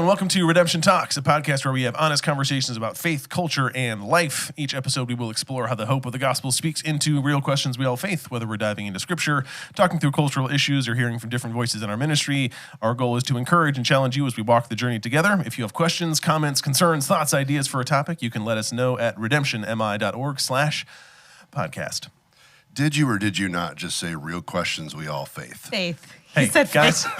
and welcome to Redemption Talks, a podcast where we have honest conversations about faith, culture, and life. Each episode, we will explore how the hope of the gospel speaks into real questions we all face, whether we're diving into scripture, talking through cultural issues, or hearing from different voices in our ministry. Our goal is to encourage and challenge you as we walk the journey together. If you have questions, comments, concerns, thoughts, ideas for a topic, you can let us know at redemptionmi.org/podcast. Did you or did you not just say real questions we all faith? Faith. Hey, He said guys. faith.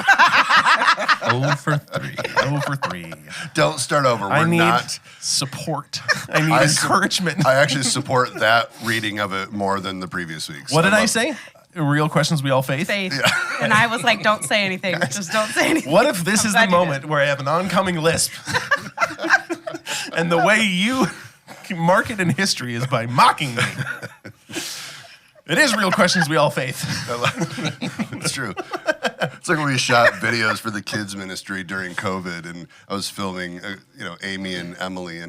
0 for 3. 0 for 3. Don't start over. I We're need not. support. I need encouragement. I actually support that reading of it more than the previous weeks. What did I say? Real questions we all faith? Faith. Yeah. And I was like, don't say anything. Just don't say anything. What if this is the glad you moment where I have an oncoming lisp? And the way you mark it in history is by mocking me. It is real questions we all faith. It's true. It's like when we shot videos for the kids ministry during COVID, and I was filming, Amy and Emily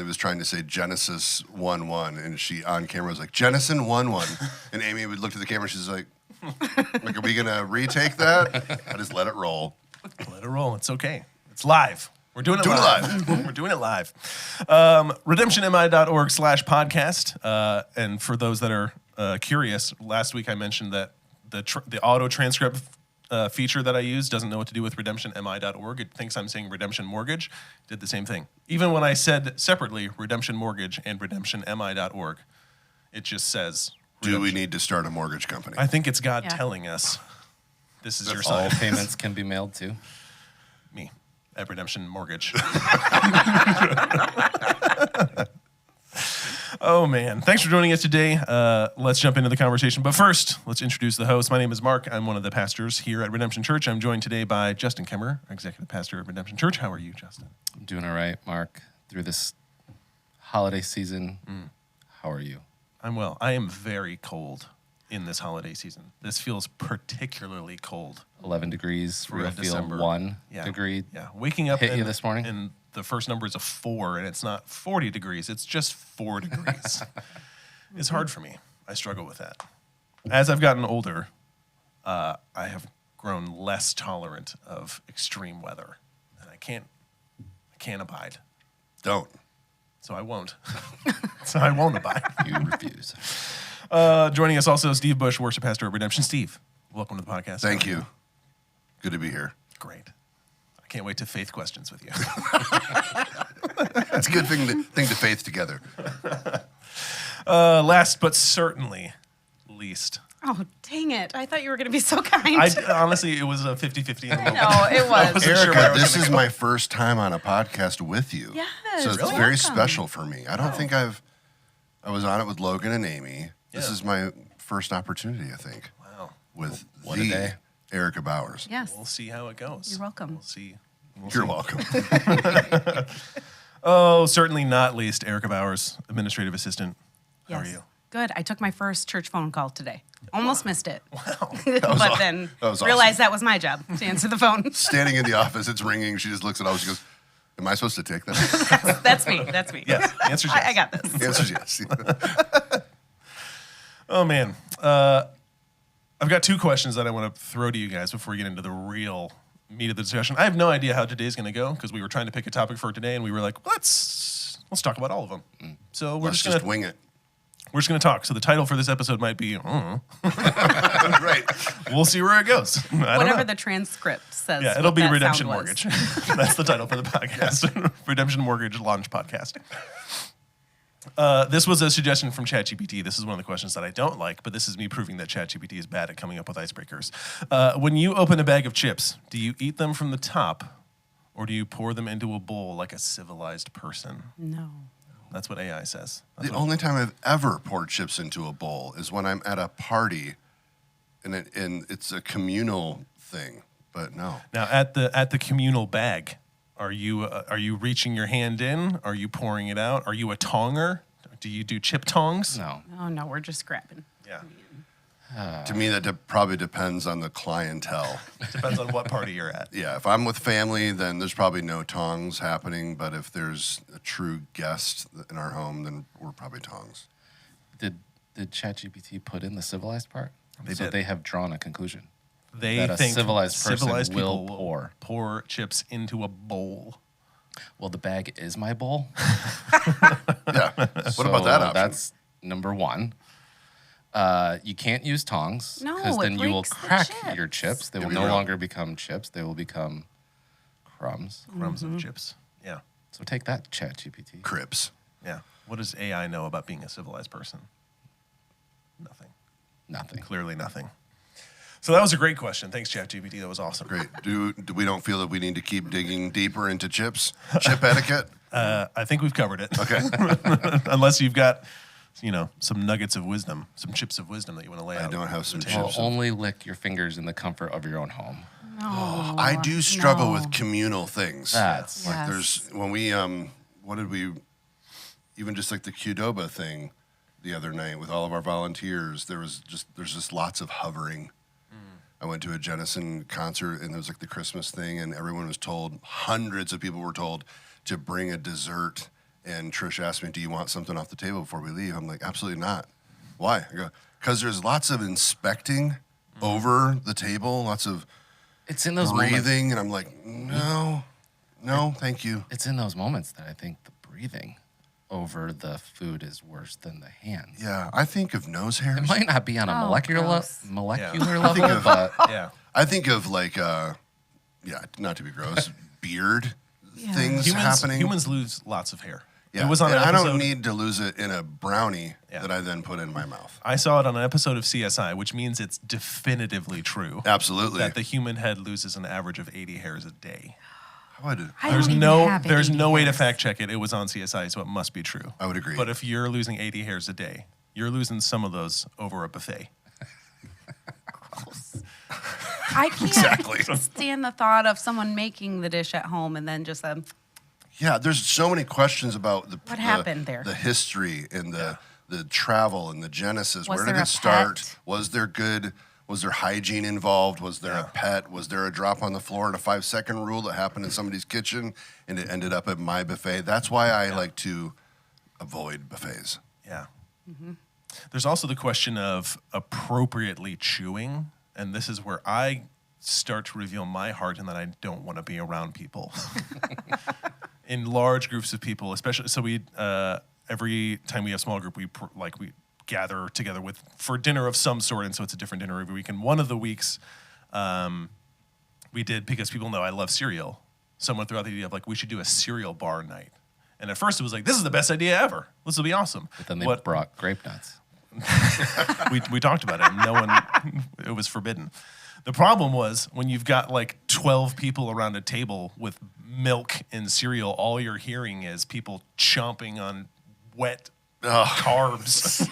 was trying to say Genesis 1:1, and she on camera was like Genesis 1:1, and Amy would look at the camera, and she's like, are we gonna retake that? I just let it roll. Let it roll. It's okay. It's live. We're doing it live. We're doing it live. redemptionmi.org/podcast. And for those that are curious, last week I mentioned that the auto transcript feature that I use doesn't know what to do with redemptionmi.org. It thinks I'm saying redemption mortgage. Did the same thing. Even when I said separately redemption mortgage and redemptionmi.org, it just says Do we need to start a mortgage company? I think it's God telling us this is your sign. All payments can be mailed to Me at Redemption Mortgage. Oh, man. Thanks for joining us today. Let's jump into the conversation. But first, let's introduce the host. My name is Mark. I'm one of the pastors here at Redemption Church. I'm joined today by Justin Kemmerer, executive pastor at Redemption Church. How are you, Justin? I'm doing all right, Mark. Through this holiday season, how are you? I'm well. I am very cold in this holiday season. This feels particularly cold. 11 degrees. For Real a feel December. 1 Yeah. degree. Yeah. Waking up Hit you this morning? and the first number is a 4, and it's not 40 degrees. It's just 4 degrees. It's hard for me. I struggle with that. As I've gotten older, I have grown less tolerant of extreme weather, and I can't abide. Don't. So I won't. So I won't abide. You refuse. Joining us also, Steve Bush, worship pastor at Redemption. Steve, welcome to the podcast. Thank you. Good to be here. Great. I can't wait to faith questions with you. It's a good thing to faith together. Last but certainly least. Oh, dang it. I thought you were going to be so kind. Honestly, it was a 50-50 in the moment. No, it was. wasn't sure where I Erica, was this gonna is go. my first time on a podcast with you. Yes, So it's really? very Welcome. special for me. I don't think I was on it with Logan and Amy. This Yeah. is my first opportunity, I think, Wow. with What a the day. Erica Bowers. Yes. We'll see how it goes. You're welcome. We'll see. You're welcome. Oh, certainly not least, Erica Bowers, administrative assistant. How are Yes. you? Good. I took my first church phone call today. Almost missed it. Wow. But then that was realized that was my job to answer the phone. Standing in the office, it's ringing. She just looks at all. She goes, "Am I supposed to take that?" That's me. That's me. Yes. Answer's yes. I got this. The answer's yes. Oh, man. I've got 2 questions that I want to throw to you guys before we get into the real meat of the discussion. I have no idea how today's going to go because we were trying to pick a topic for today, and we were like, let's talk about all of them. So we're Let's just just wing it. We're just going to talk. So the title for this episode might be, Right. we'll see where it goes. I don't know. Whatever the transcript says. Yeah, it'll what be that Redemption sound was. Mortgage. That's the title for the podcast. Redemption Mortgage Launch Podcast. This was a suggestion from ChatGPT. This is one of the questions that I don't like, but this is me proving that ChatGPT is bad at coming up with icebreakers. When you open a bag of chips, do you eat them from the top, or do you pour them into a bowl like a civilized person? No. That's what AI says. The only time I've ever poured chips into a bowl is when I'm at a party, and it's a communal thing. But no. Now, at the communal bag, are you reaching your hand in? Are you pouring it out? Are you a tonger? Do you do chip tongs? No. Oh, no. We're just grabbing. Yeah. To me, that probably depends on the clientele. Depends on what party you're at. Yeah, if I'm with family, then there's probably no tongs happening. But if there's a true guest in our home, then we're probably tongs. Did ChatGPT put in the civilized part? They so did. they have drawn a conclusion. They That a think civilized person people will pour chips into a bowl. Well, the bag is my bowl. Yeah. What about that option? That's number one. You can't use tongs No, because it then you will breaks the crack chips. your chips. They will we no will. longer become chips. They will become crumbs. Crumbs of chips. Yeah. So take that, ChatGPT. Cribs. Yeah. What does AI know about being a civilized person? Nothing. Nothing. Clearly nothing. So that was a great question. Thanks, ChatGPT. That was awesome. Great. Do we don't feel that we need to keep digging deeper into chips? Chip etiquette? I think we've covered it. Okay. Unless you've got, some nuggets of wisdom, some chips of wisdom that you want to lay out. I don't have some Well, chips. only lick your fingers in the comfort of your own home. No. I do struggle no. with communal things. That's Like Yes. there's when we what did we even just like the Qdoba thing the other night with all of our volunteers, there's just lots of hovering. I went to a Jennison concert and there was like the Christmas thing and everyone was told, hundreds of people were told to bring a dessert, and Trish asked me, "Do you want something off the table before we leave?" I'm like, "Absolutely not." Why? I go, "Because there's lots of inspecting over the table, lots of It's in those moments. breathing," and I'm like, no, thank you. It's in those moments that I think the breathing over the food is worse than the hands. Yeah, I think of nose hairs. It might not be on a Oh, molecular gross. level, of- but Yeah. I think of like, not to be gross, beard things happening. Humans lose lots of hair. Yeah. It was on an and I episode. don't need to lose it in a brownie Yeah. that I then put in my mouth. I saw it on an episode of CSI, which means it's definitively true Absolutely. that the human head loses an average of 80 hairs a day. I would There's don't even no have there's 80 no way to hairs. fact check it. It was on CSI, so it must be true. I would agree. But if you're losing 80 hairs a day, you're losing some of those over a buffet. I can't Exactly. stand the thought of someone making the dish at home and then just Yeah, there's so many questions about What happened there? the history and the travel and the genesis. Was Where did there it a start? pet? Was there hygiene involved? Was there a pet? Was there a drop on the floor and a 5-second rule that happened in somebody's kitchen and it ended up at my buffet? That's why I like to avoid buffets. Yeah. There's also the question of appropriately chewing, and this is where I start to reveal my heart and that I don't want to be around people. In large groups of people, especially, so we every time we have small group, we gather together for dinner of some sort, and so it's a different dinner every week. And one of the weeks, we did, because people know I love cereal. Someone threw out the idea of we should do a cereal bar night. And at first it was like, this is the best idea ever. This will be awesome. But then they brought grape nuts. we talked about it. And it was forbidden. The problem was when you've got 12 people around a table with milk and cereal, all you're hearing is people chomping on wet carbs.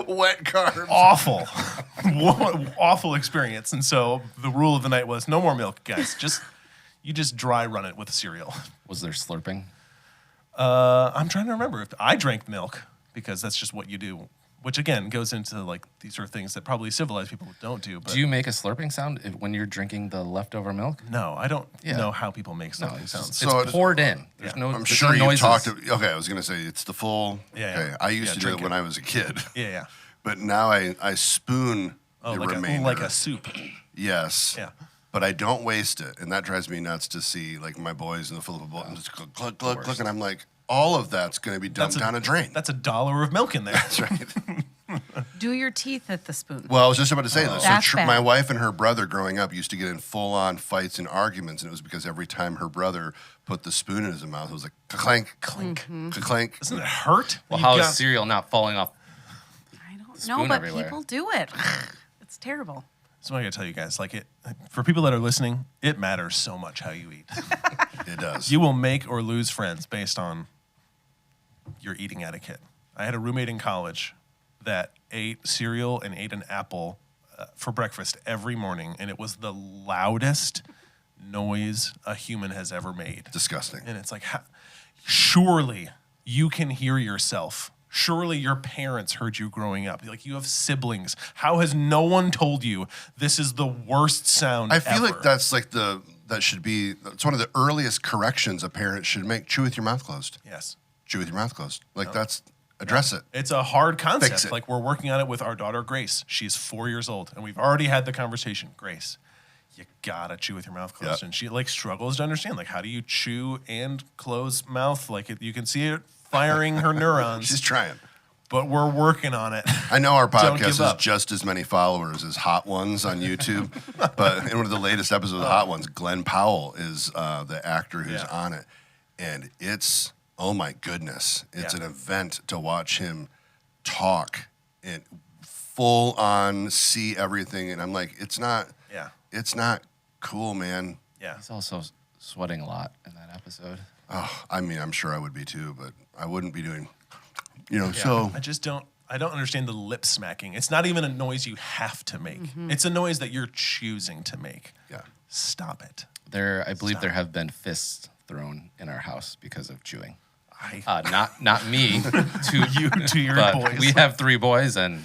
Wet carbs. Awful. Awful experience. And so the rule of the night was no more milk, guys. You just dry run it with cereal. Was there slurping? I'm trying to remember if I drank milk, because that's just what you do, which again goes into these sort of things that probably civilized people don't do. But Do you make a slurping sound when you're drinking the leftover milk? no, I don't Yeah. know how people make No, something it's, sounds. So it's poured in. There's no. I'm there's sure no you noises. talked. Okay, I was going to say it's the full. Yeah, Okay, yeah. I used Yeah, to do drink it when it. I was a kid, Yeah. but now I spoon the remainder. like a soup. Yes. Yeah. But I don't waste it, and that drives me nuts to see my boys in the Philippa bowl and just click, click, click, click, and I'm like, all of that's going to be dumped down a drain. That's $1 of milk in there. That's right. do your teeth at the spoon. Well, I was just about to say this. That's So bad. my wife and her brother growing up used to get in full-on fights and arguments, and it was because every time her brother put the spoon in his mouth, it was like clink, clink, clink. Doesn't it hurt? Well, You've how got- is cereal not falling off? I don't know, spoon but everywhere. people do it. It's terrible. So I got to tell you guys, for people that are listening, it matters so much how you eat. It does. You will make or lose friends based on your eating etiquette. I had a roommate in college that ate cereal and ate an apple for breakfast every morning, and it was the loudest noise a human has ever made. Disgusting. And it's surely you can hear yourself. Surely your parents heard you growing up. You have siblings. How has no one told you this is the worst sound I feel ever? like that's it's one of the earliest corrections a parent should make. Chew with your mouth closed. Yes. Chew with your mouth closed. That's Address it. It's a hard concept. Fix it. Like, we're working on it with our daughter, Grace. She's 4 years old, and we've already had the conversation. Grace, you gotta chew with your mouth closed. Yep. And she, like, struggles to understand, like, how do you chew and close mouth? Like, you can see it firing her neurons. She's trying. But we're working on it. I know our Don't podcast give has up. just as many followers as Hot Ones on YouTube, but in one of the latest episodes of Hot Ones, Glenn Powell is the actor who's on it, and it's, oh my goodness, it's an event to watch him talk and full on see everything, and I'm like, it's not cool, man. Yeah. He's also sweating a lot in that episode. Oh, I mean, I'm sure I would be too, but I wouldn't be doing, Yeah. so. I don't understand the lip smacking. It's not even a noise you have to make. It's a noise that you're choosing to make. Yeah. Stop it. I believe there have been fists thrown in our house because of chewing. I Not me, to your but boys. we have 3 boys, and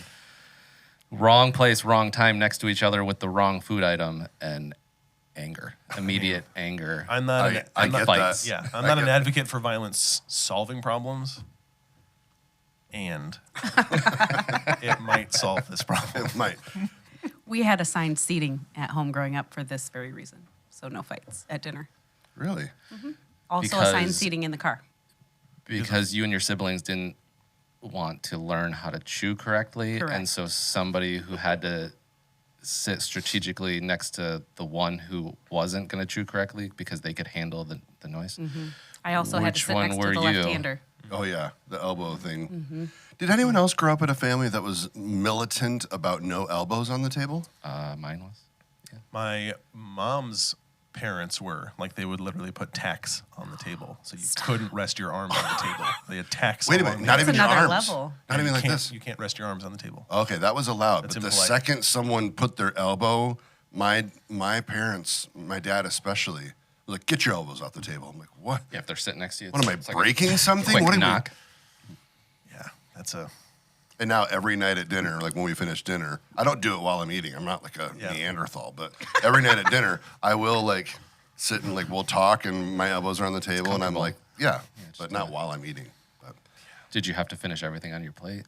wrong place, wrong time next to each other with the wrong food item, and anger, immediate anger. I'm not. I I'm get not, that. Yeah, I'm I not an get advocate for violence solving problems, and it might solve this problem. It might. We had assigned seating at home growing up for this very reason. So no fights at dinner. Really? Also assigned Because- seating in the car. Because you and your siblings didn't want to learn how to chew correctly. Correct. And so somebody who had to sit strategically next to the one who wasn't going to chew correctly because they could handle the noise. I also had to Which sit one next to were the you? left-hander. Oh, yeah, the elbow thing. Did anyone else grow up in a family that was militant about no elbows on the table? Mine was. My mom's parents were like, they would literally put tacks on the table, so you couldn't rest your arms on the table. They had tacks. Wait a along minute, the not edge. even your another arms. level. Not even You like can't- this. You can't rest your arms on the table. Okay, that was allowed. That's But the impolite. second someone put their elbow, my parents, my dad especially, was like, get your elbows off the table. I'm like, what? Yeah, if they're sitting next to you. What am I, it's like a breaking something? quick What are we- knock. Yeah, that's a. And now every night at dinner, like when we finish dinner, I don't do it while I'm eating. I'm not like a Neanderthal, but every night at dinner, I will like sit and like we'll talk and my elbows are on the table and I'm like, but not while I'm eating. But Did you have to finish everything on your plate?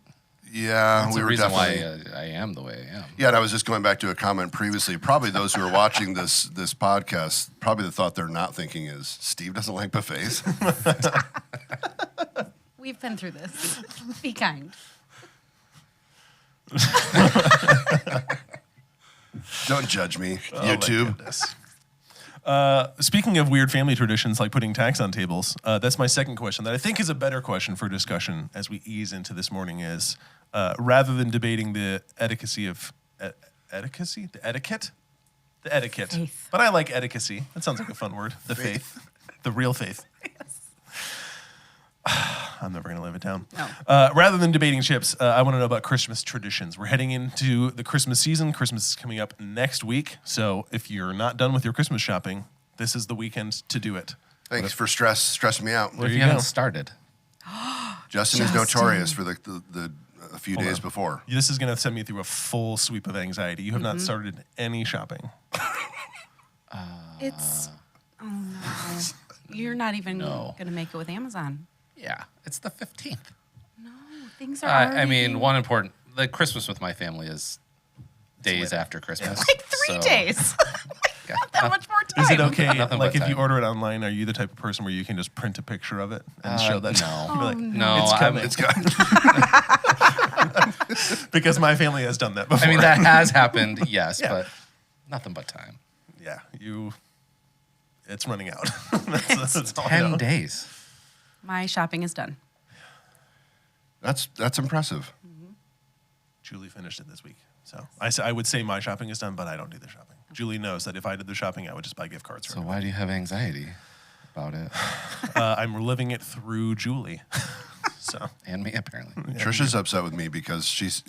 yeah, That's we the were reason definitely. why I am the way I am. Yeah, and I was just going back to a comment previously. Probably those who are watching this podcast, probably the thought they're not thinking is Steve doesn't like buffets. We've been through this. Be kind. Don't judge me, Oh, my YouTube. goodness. Speaking of weird family traditions like putting tacks on tables, that's my second question that I think is a better question for discussion as we ease into this morning is, rather than debating the etiquette of, the etiquette. Faith. But I like etiquette. That sounds like a fun word. The faith. The real faith. I'm never going to live it down. No. Rather than debating chips, I want to know about Christmas traditions. We're heading into the Christmas season. Christmas is coming up next week. So if you're not done with your Christmas shopping, this is the weekend to do it. Thanks for stressing me out. What if you you haven't go. started? Justin is notorious for the a few days before. This is going to send me through a full sweep of anxiety. You have not started any shopping. It's, oh no. You're not even No. going to make it with Amazon. Yeah, it's the 15th. No, things are already... I mean, one important, the Christmas with my family is days after Christmas. Like 3 so- days. Yeah. Not that much more time. Is it okay? Nothing Like but if you time. order it online, are you the type of person where you can just print a picture of it and show that? no. You're like, No, It's coming. It's got Because my family has done that before. I mean, that has happened, yes, Yeah. but nothing but time. Yeah, it's running out. that's all I 10 know. days. My shopping is done. that's impressive. Julie finished it this week. So I would say my shopping is done, but I don't do the shopping. Julie knows that if I did the shopping, I would just buy gift cards for So her. why do you have anxiety about it? I'm living it through Julie. So And me, apparently. Trisha's upset with me because she's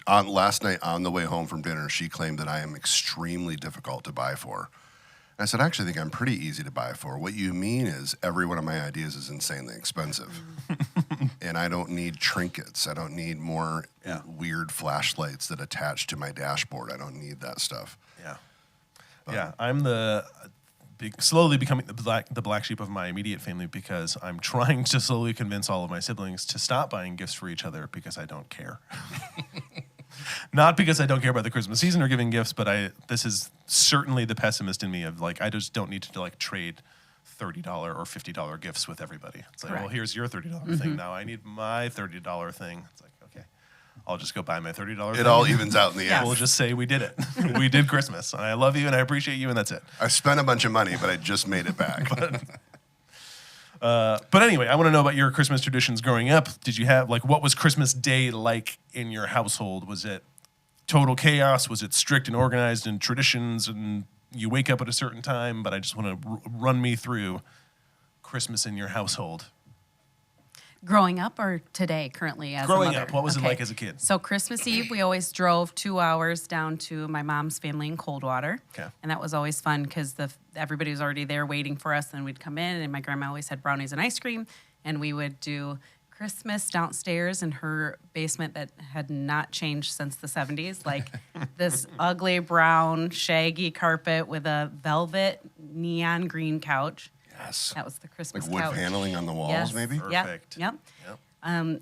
on last night on the way home from dinner. She claimed that I am extremely difficult to buy for. And I said, I actually think I'm pretty easy to buy for. What you mean is every one of my ideas is insanely expensive. And I don't need trinkets. I don't need more weird flashlights that attach to my dashboard. I don't need that stuff. yeah, I'm the slowly becoming the black sheep of my immediate family because I'm trying to slowly convince all of my siblings to stop buying gifts for each other because I don't care. Not because I don't care about the Christmas season or giving gifts, but this is certainly the pessimist in me of like, I just don't need to like trade $30 or $50 gifts with everybody. It's like, well, here's your $30 thing. Now I need my $30 thing. It's like, okay, I'll just go buy my $30 thing. It all evens out in the end. We'll just say we did it. We did Christmas. I love you and I appreciate you and that's it. I spent a bunch of money, but I just made it back. But anyway, I want to know about your Christmas traditions growing up. Did you have, like, what was Christmas Day like in your household? Was it total chaos? Was it strict and organized and traditions and you wake up at a certain time? But I just want to run me through Christmas in your household. Growing up or today, currently as a Growing mother? up, what was it Okay. like as a kid? So Christmas Eve, we always drove 2 hours down to my mom's family in Coldwater. Okay. And that was always fun because everybody was already there waiting for us. And we'd come in, and my grandma always had brownies and ice cream. And we would do Christmas downstairs in her basement that had not changed since the 70s. Like this ugly brown, shaggy carpet with a velvet neon green couch. Yes. That was the Christmas Like wood couch. paneling on the walls, Yes. maybe? Perfect. Yep. Yep.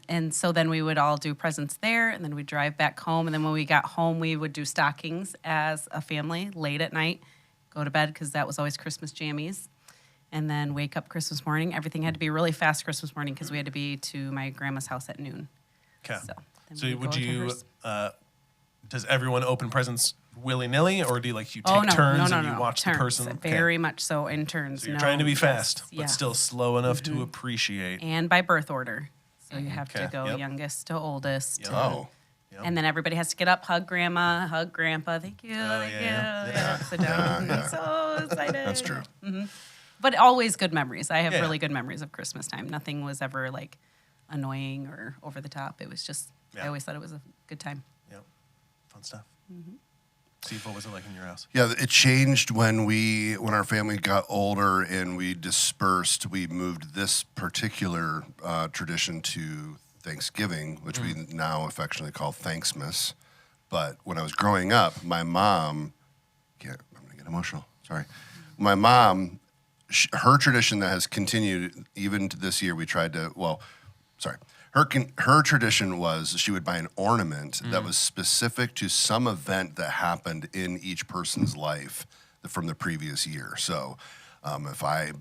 And so then we would all do presents there, and then we'd drive back home. And then when we got home, we would do stockings as a family late at night, go to bed because that was always Christmas jammies, and then wake up Christmas morning. Everything had to be really fast Christmas morning because we had to be to my grandma's house at noon. Okay. then So we'd would go to you, hers. does everyone open presents willy-nilly or do you take Oh, no, turns no, and no, you watch turns. the person? Okay. Very much so in turns. So you're No, trying to be yes, fast, but yes. still slow enough to appreciate. And by birth order. So you have Okay. to go Yep. youngest to oldest. Yep. Oh. Yep. And then everybody has to get up, hug grandma, hug grandpa. Thank you, thank you. yeah. Sit down. Yeah. So excited. That's true. But always good memories. I have Yeah. really good memories of Christmas time. Nothing was ever like annoying or over the top. It was just, Yeah. I always thought it was a good time. Yep. Fun stuff. Steve, what was it like in your house? Yeah, it changed when our family got older and we dispersed. We moved this particular tradition to Thanksgiving, which we now affectionately call Thanksmas. But when I was growing up, my mom, I'm gonna get emotional. Sorry, my mom, her tradition that has continued even to this year. We tried to Her tradition was she would buy an ornament that was specific to some event that happened in each person's life from the previous year. So if I,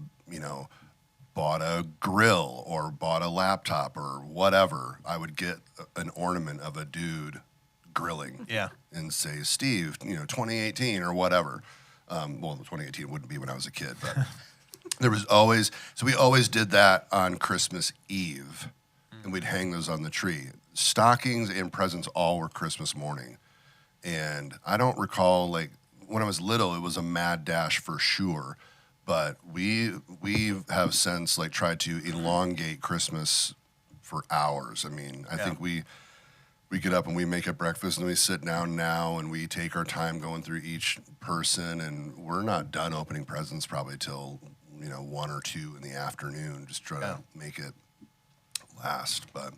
bought a grill or bought a laptop or whatever, I would get an ornament of a dude grilling Yeah. and say, Steve, 2018 or whatever. 2018 wouldn't be when I was a kid, but there was always, so we always did that on Christmas Eve. And we'd hang those on the tree. Stockings and presents all were Christmas morning. And I don't recall, when I was little, it was a mad dash for sure. But we have since, tried to elongate Christmas for hours. I mean, I think we get up and we make a breakfast and we sit down now and we take our time going through each person. And we're not done opening presents probably till, 1 or 2 in the afternoon. Just try to make it last, but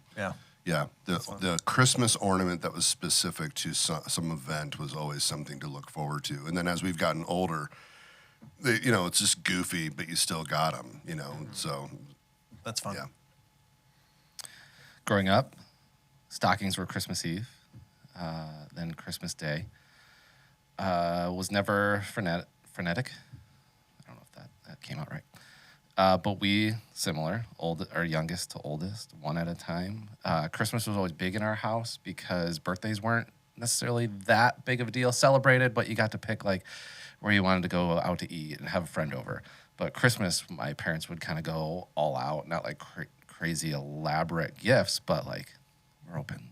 the Christmas ornament that was specific to some event was always something to look forward to. And then as we've gotten older, it's just goofy, but you still got them, So That's fun. yeah, Growing up, stockings were Christmas Eve, then Christmas Day. Was never frenetic. I don't know if that came out right. But we, similar, our youngest to oldest, one at a time. Christmas was always big in our house because birthdays weren't necessarily that big of a deal celebrated, but you got to pick where you wanted to go out to eat and have a friend over. But Christmas, my parents would kind of go all out, not crazy elaborate gifts, but we're open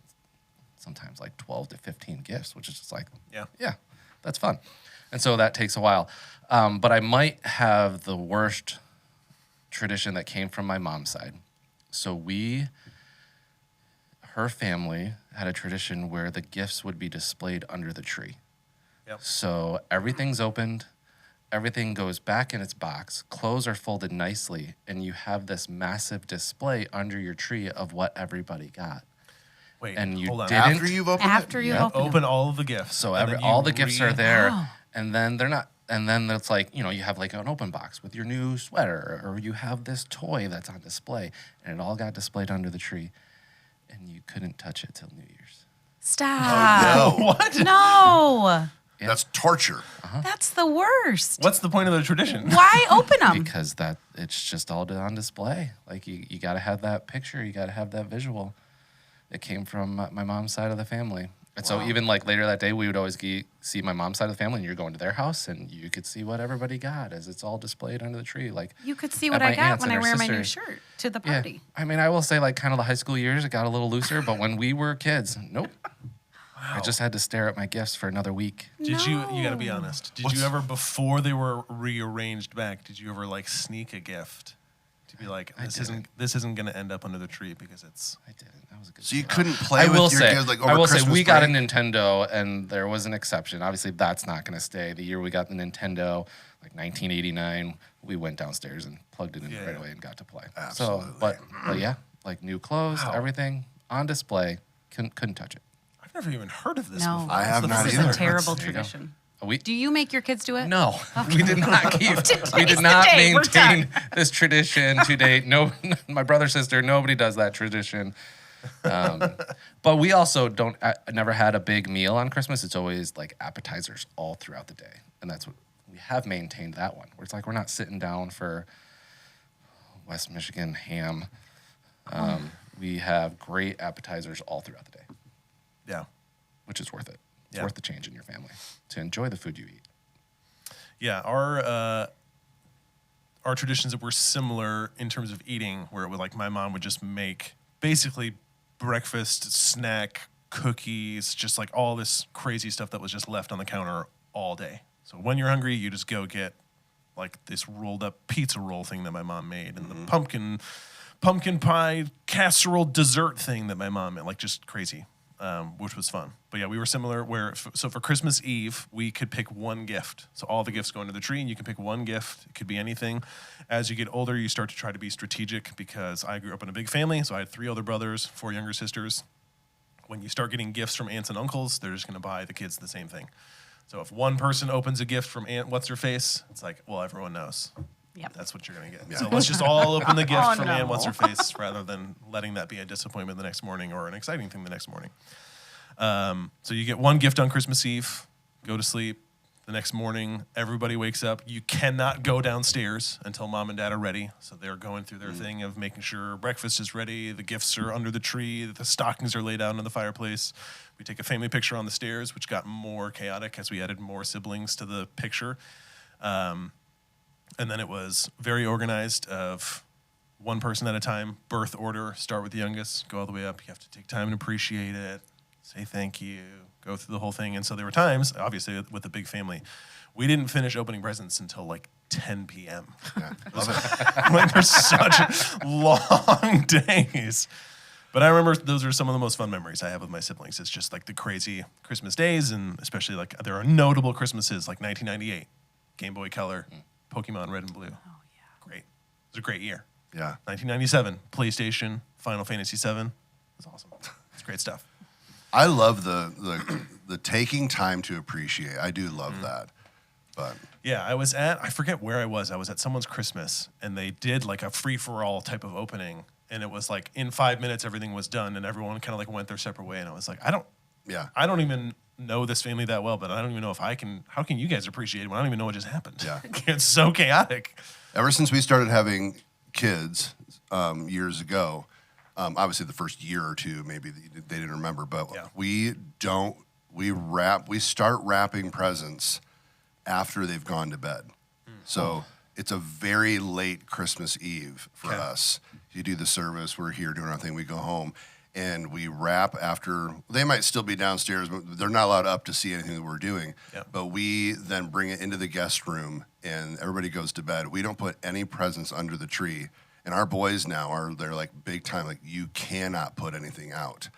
sometimes 12 to 15 gifts, which is just yeah, that's fun. And so that takes a while. But I might have the worst tradition that came from my mom's side. So her family had a tradition where the gifts would be displayed under the tree. Yep. So everything's opened, everything goes back in its box, clothes are folded nicely, and you have this massive display under your tree of what everybody got. Wait, And you hold on. didn't- after you've opened After it? you Yep. open Open all of the gifts. So and then you all the gifts are there, Wow. and then they're not And then it's like, you have like an open box with your new sweater, or you have this toy that's on display, and it all got displayed under the tree, and you couldn't touch it till New Year's. Stop. No. What? No. Yeah. That's torture. That's the worst. What's the point of the tradition? Why open them? Because it's just all on display. Like you got to have that picture, you got to have that visual. It came from my mom's side of the family. And so even like later that day, we would always see my mom's side of the family, and you're going to their house, and you could see what everybody got as it's all displayed under the tree. Like You could see at what my I got aunt's when and I her wear my new sisters. shirt to the Yeah. party. I mean, I will say like kind of the high school years, it got a little looser, but when we were kids, nope. I just had to stare at my gifts for another week. Did you got to be honest. Did you ever, before they were rearranged back, did you ever like sneak a gift? To be like, this isn't going to end up under the tree because it's... I didn't. That was a good So you story. couldn't play with your kids like over I will Christmas say we got a break? Nintendo, and there was an exception. Obviously, that's not going to stay. The year we got the Nintendo, like 1989, we went downstairs and plugged it in right away and got to play. Absolutely. So, but yeah, like new clothes, everything on display. Couldn't touch it. I've never even heard of this No. before. I have That's the not first This is either. a terrible There you go. tradition. We Do you make your kids do it? no, we did not keep. We Today's did the not day. We're maintain done. this tradition to date. No, my brother, sister, nobody does that tradition. But we also don't. Never had a big meal on Christmas. It's always like appetizers all throughout the day, and that's what we have maintained. That one where it's like we're not sitting down for West Michigan ham. We have great appetizers all throughout the day, Yeah. which is worth it. It's Yeah. worth the change in your family to enjoy the food you eat. Yeah, our traditions that were similar in terms of eating, where it would like my mom would just make basically breakfast, snack, cookies, just like all this crazy stuff that was just left on the counter all day. So when you're hungry, you just go get like this rolled up pizza roll thing that my mom made, and the pumpkin pie casserole dessert thing that my mom made, like just crazy. Which was fun. But yeah, we were similar so for Christmas Eve, we could pick one gift. So all the gifts go under the tree, and you can pick one gift. It could be anything. As you get older, you start to try to be strategic, because I grew up in a big family. So I had 3 older brothers, 4 younger sisters. When you start getting gifts from aunts and uncles, they're just going to buy the kids the same thing. So if one person opens a gift from Aunt What's-Her-Face, it's like, well, everyone knows. Yep. That's what you're going to get. So let's just all open the gift Oh, from no. Aunt What's-Her-Face, rather than letting that be a disappointment the next morning or an exciting thing the next morning. So you get one gift on Christmas Eve, go to sleep. The next morning, everybody wakes up. You cannot go downstairs until mom and dad are ready. So they're going through their thing of making sure breakfast is ready, the gifts are under the tree, the stockings are laid out in the fireplace. We take a family picture on the stairs, which got more chaotic as we added more siblings to the picture. And then it was very organized of one person at a time, birth order, start with the youngest, go all the way up. You have to take time and appreciate it, say thank you, go through the whole thing. And so there were times, obviously with a big family, we didn't finish opening presents until like 10 p.m. Yeah, love it. Like they're such long days. But I remember those are some of the most fun memories I have with my siblings. It's just like the crazy Christmas days, and especially like there are notable Christmases like 1998, Game Boy Color, Pokemon Red and Blue. Oh, yeah. Great. It was a great year. Yeah. 1997, PlayStation, Final Fantasy VII. It was awesome. It's great stuff. I love the taking time to appreciate. I do love that. But Yeah, I forget where I was at someone's Christmas, and they did like a free-for-all type of opening, and it was like in 5 minutes everything was done, and everyone kind of like went their separate way, and I was like, I don't even know this family that well, but I don't even know if how can you guys appreciate it when I don't even know what just happened? Yeah. It's so chaotic. ever since we started having kids years ago, obviously the first year or two maybe they didn't remember, but Yeah. we start wrapping presents after they've gone to bed. So it's a very late Christmas Eve for Okay. us. You do the service, we're here doing our thing, we go home, and we wrap after. They might still be downstairs, but they're not allowed up to see anything that we're doing. Yeah. But we then bring it into the guest room, and everybody goes to bed. We don't put any presents under the tree. And our boys now they're like big time, like you cannot put anything out.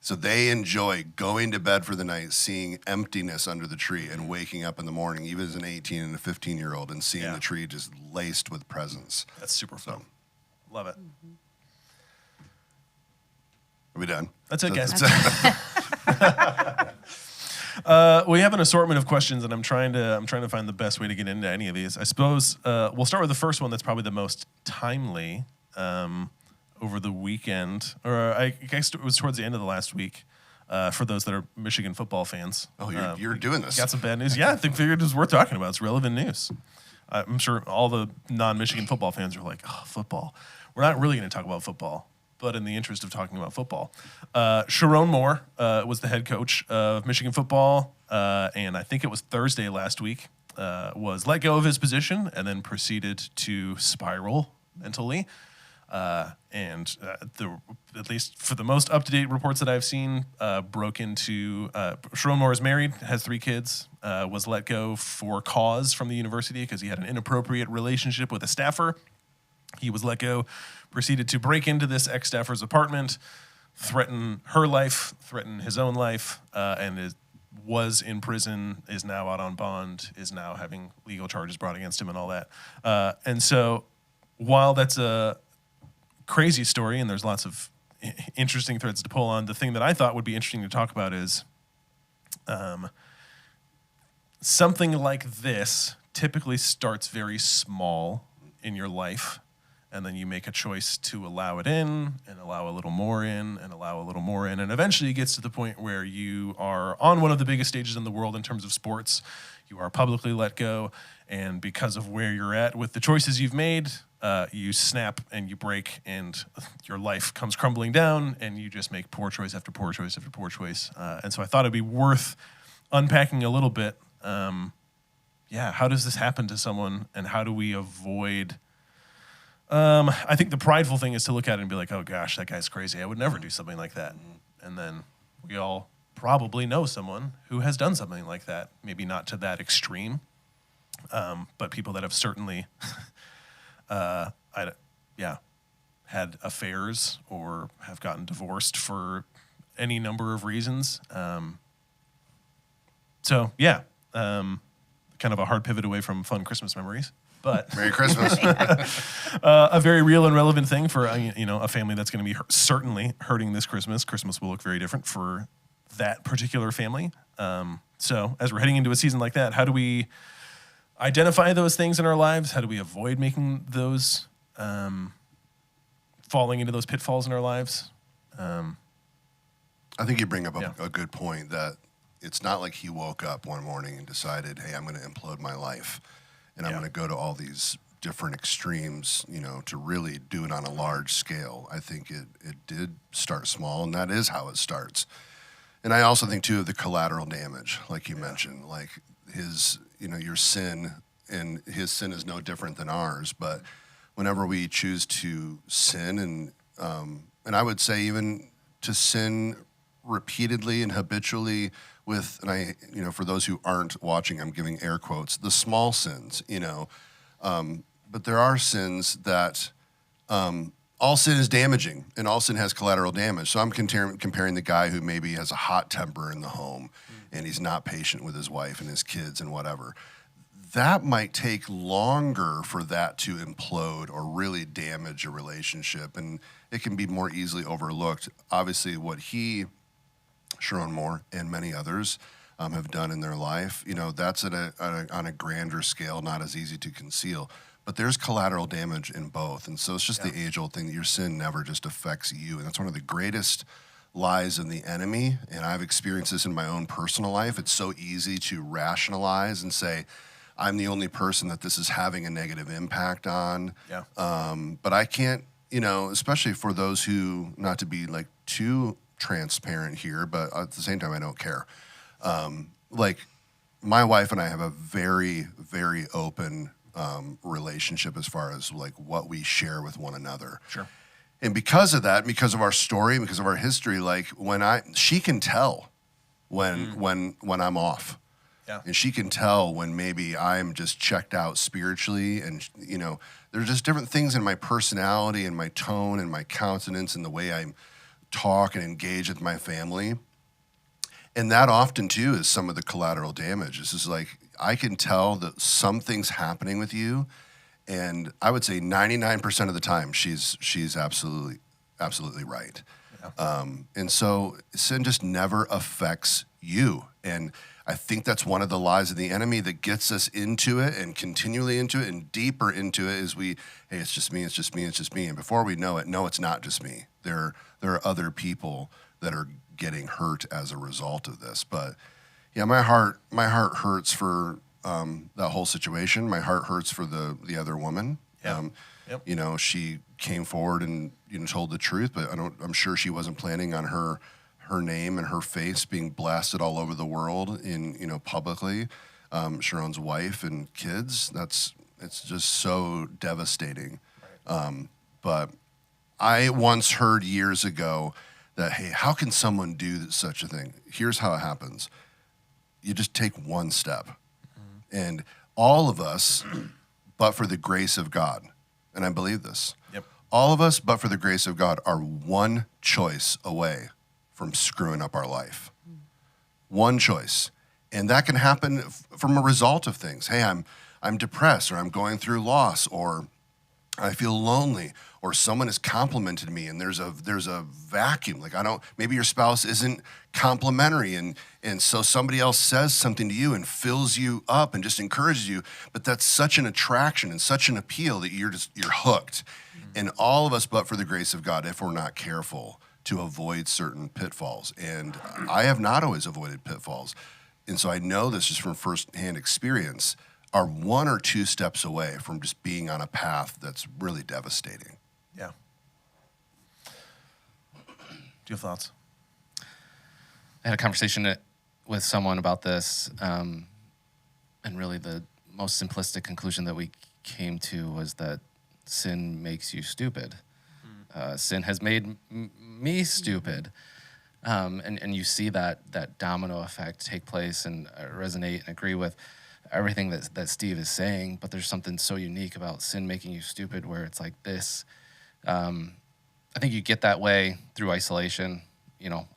So they enjoy going to bed for the night, seeing emptiness under the tree, and waking up in the morning, even as an 18 and a 15-year-old, and seeing Yeah. the tree just laced with presents. That's super fun. Love it. Are we done? That's it, guys. We have an assortment of questions, and I'm trying to find the best way to get into any of these. I suppose we'll start with the first one that's probably the most timely over the weekend, or I guess it was towards the end of the last week. For those that are Michigan football fans. Oh, you're doing this. Got some bad news. Yeah, I figured it was worth talking about. It's relevant news. I'm sure all the non-Michigan football fans are like, oh, football. We're not really going to talk about football, but in the interest of talking about football. Sharon Moore was the head coach of Michigan football, and I think it was Thursday last week, was let go of his position and then proceeded to spiral mentally. At least for the most up-to-date reports that I've seen, broke into Sharon Moore is married, has 3 kids, was let go for cause from the university because he had an inappropriate relationship with a staffer. He was let go, proceeded to break into this ex-staffer's apartment, threaten her life, threaten his own life, and was in prison, is now out on bond, is now having legal charges brought against him and all that. And so while that's a crazy story, and there's lots of interesting threads to pull on, the thing that I thought would be interesting to talk about is something like this typically starts very small in your life, and then you make a choice to allow it in, and allow a little more in, and allow a little more in, and eventually it gets to the point where you are on one of the biggest stages in the world in terms of sports. You are publicly let go, and because of where you're at with the choices you've made, you snap and you break, and your life comes crumbling down, and you just make poor choice after poor choice after poor choice. And so I thought it'd be worth unpacking a little bit. How does this happen to someone, and how do we avoid? I think the prideful thing is to look at it and be like, oh gosh, that guy's crazy. I would never do something like that. And then we all probably know someone who has done something like that. Maybe not to that extreme, but people that have certainly had affairs or have gotten divorced for any number of reasons. Kind of a hard pivot away from fun Christmas memories, but Merry Christmas. a very real and relevant thing for a family that's going to be certainly hurting this Christmas. Christmas will look very different for that particular family. So as we're heading into a season like that, how do we identify those things in our lives? How do we avoid making those, falling into those pitfalls in our lives? I think you bring up a good point, that it's not like he woke up one morning and decided, hey, I'm going to implode my life, and I'm going to go to all these different extremes, to really do it on a large scale. I think it did start small, and that is how it starts. And I also think, too, of the collateral damage, like you mentioned, like his, your sin, and his sin is no different than ours. But whenever we choose to sin, and I would say even to sin repeatedly and habitually with, and for those who aren't watching, I'm giving air quotes, the small sins, but there are sins that, all sin is damaging, and all sin has collateral damage. So I'm comparing the guy who maybe has a hot temper in the home, and he's not patient with his wife and his kids and whatever. That might take longer for that to implode or really damage a relationship, and it can be more easily overlooked. Obviously, what Sharon Moore and many others have done in their life, that's on a grander scale, not as easy to conceal. But there's collateral damage in both. And so it's just the age-old thing that your sin never just affects you. And that's one of the greatest lies of the enemy. And I've experienced this in my own personal life. It's so easy to rationalize and say, I'm the only person that this is having a negative impact on. Yeah. But I can't, especially for those who, not to be like too transparent here, but at the same time, I don't care. Like my wife and I have a very, very open relationship as far as like what we share with one another. Sure. And because of that, because of our story, because of our history, like she can tell when I'm off. Yeah. And she can tell when maybe I'm just checked out spiritually, and there's just different things in my personality and my tone and my countenance and the way I talk and engage with my family. And that often too is some of the collateral damage. This is like, I can tell that something's happening with you, and I would say 99% of the time she's absolutely right. Yeah. And so sin just never affects you. And I think that's one of the lies of the enemy that gets us into it and continually into it and deeper into it is hey, it's just me, it's just me, it's just me. And before we know it, no, it's not just me. There are other people that are getting hurt as a result of this. But yeah, my heart hurts for that whole situation. My heart hurts for the other woman. Yeah. Yep. She came forward and told the truth, but I'm sure she wasn't planning on her name and her face being blasted all over the world in publicly. Sharon's wife and kids. It's just so devastating. Right. But I once heard years ago that, hey, how can someone do such a thing? Here's how it happens. You just take one step. Mm-hmm. And all of us, but for the grace of God, and I believe this, yep. all of us, but for the grace of God, are one choice away from screwing up our life. Mm. One choice. And that can happen from a result of things. Hey, I'm depressed, or I'm going through loss, or I feel lonely, or someone has complimented me and there's a vacuum. Like maybe your spouse isn't complimentary and so somebody else says something to you and fills you up and just encourages you. But that's such an attraction and such an appeal that you're hooked. Mm-hmm. And all of us, but for the grace of God, if we're not careful to avoid certain pitfalls. And I have not always avoided pitfalls. And so I know this just from firsthand experience, are one or two steps away from just being on a path that's really devastating. Yeah. Do you have thoughts? I had a conversation with someone about this, and really the most simplistic conclusion that we came to was that sin makes you stupid. Sin has made me stupid. And you see that domino effect take place, and resonate and agree with everything that Steve is saying, but there's something so unique about sin making you stupid where it's like this. I think you get that way through isolation.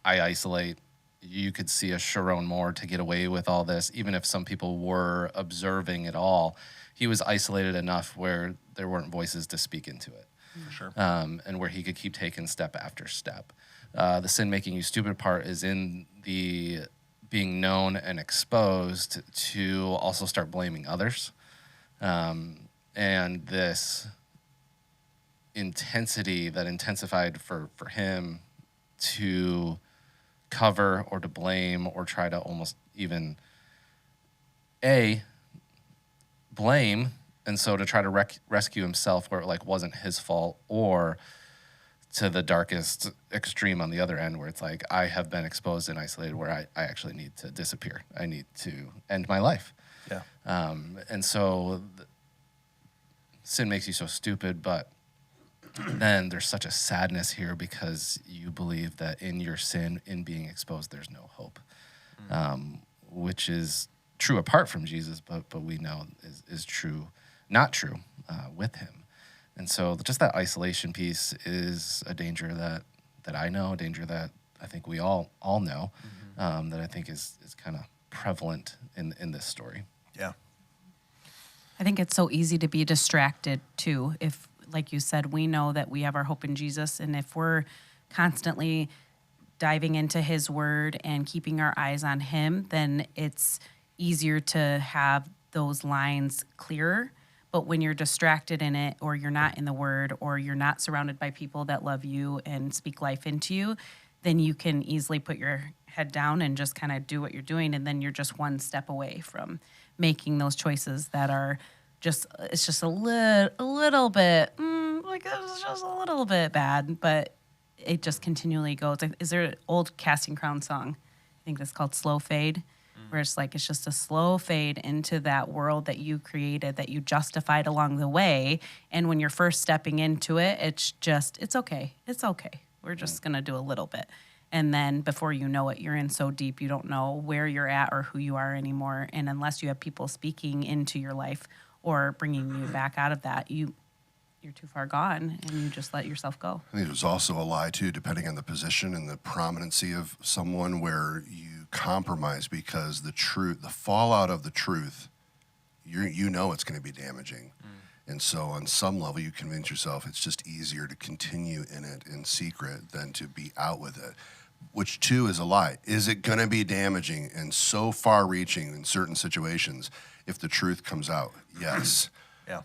I isolate. You could see a Sharon Moore to get away with all this, even if some people were observing it all. He was isolated enough where there weren't voices to speak into it. For sure. And where he could keep taking step after step. The sin making you stupid part is in the being known and exposed to also start blaming others. And this intensity that intensified for him to cover or to blame or try to almost even blame, and so to try to rescue himself where it wasn't his fault, or to the darkest extreme on the other end where it's like, I have been exposed and isolated where I actually need to disappear. I need to end my life. Yeah. And so sin makes you so stupid, but then there's such a sadness here because you believe that in your sin, in being exposed, there's no hope, which is true apart from Jesus, but we know is true, not true with him. And so just that isolation piece is a danger that I know, a danger that I think we all know, that I think is kind of prevalent in this story. Yeah. I think it's so easy to be distracted too. If, like you said, we know that we have our hope in Jesus, and if we're constantly diving into his word and keeping our eyes on him, then it's easier to have those lines clearer. But when you're distracted in it, or you're not in the word, or you're not surrounded by people that love you and speak life into you, then you can easily put your head down and just kind of do what you're doing. And then you're just one step away from making those choices that are it's just a little bit, it's just a little bit bad, but it just continually goes. Is there an old Casting Crown song? I think that's called Slow Fade, where it's just a slow fade into that world that you created, that you justified along the way. And when you're first stepping into it, it's okay. It's okay. We're just going to do a little bit. And then before you know it, you're in so deep, you don't know where you're at or who you are anymore. And unless you have people speaking into your life or bringing you back out of that, you're too far gone, and you just let yourself go. I think there's also a lie, too, depending on the position and the prominency of someone, where you compromise because the fallout of the truth, you know it's going to be damaging. And so on some level, you convince yourself it's just easier to continue in it in secret than to be out with it. which too is a lie. Is it going to be damaging and so far-reaching in certain situations if the truth comes out? Yes. Yeah.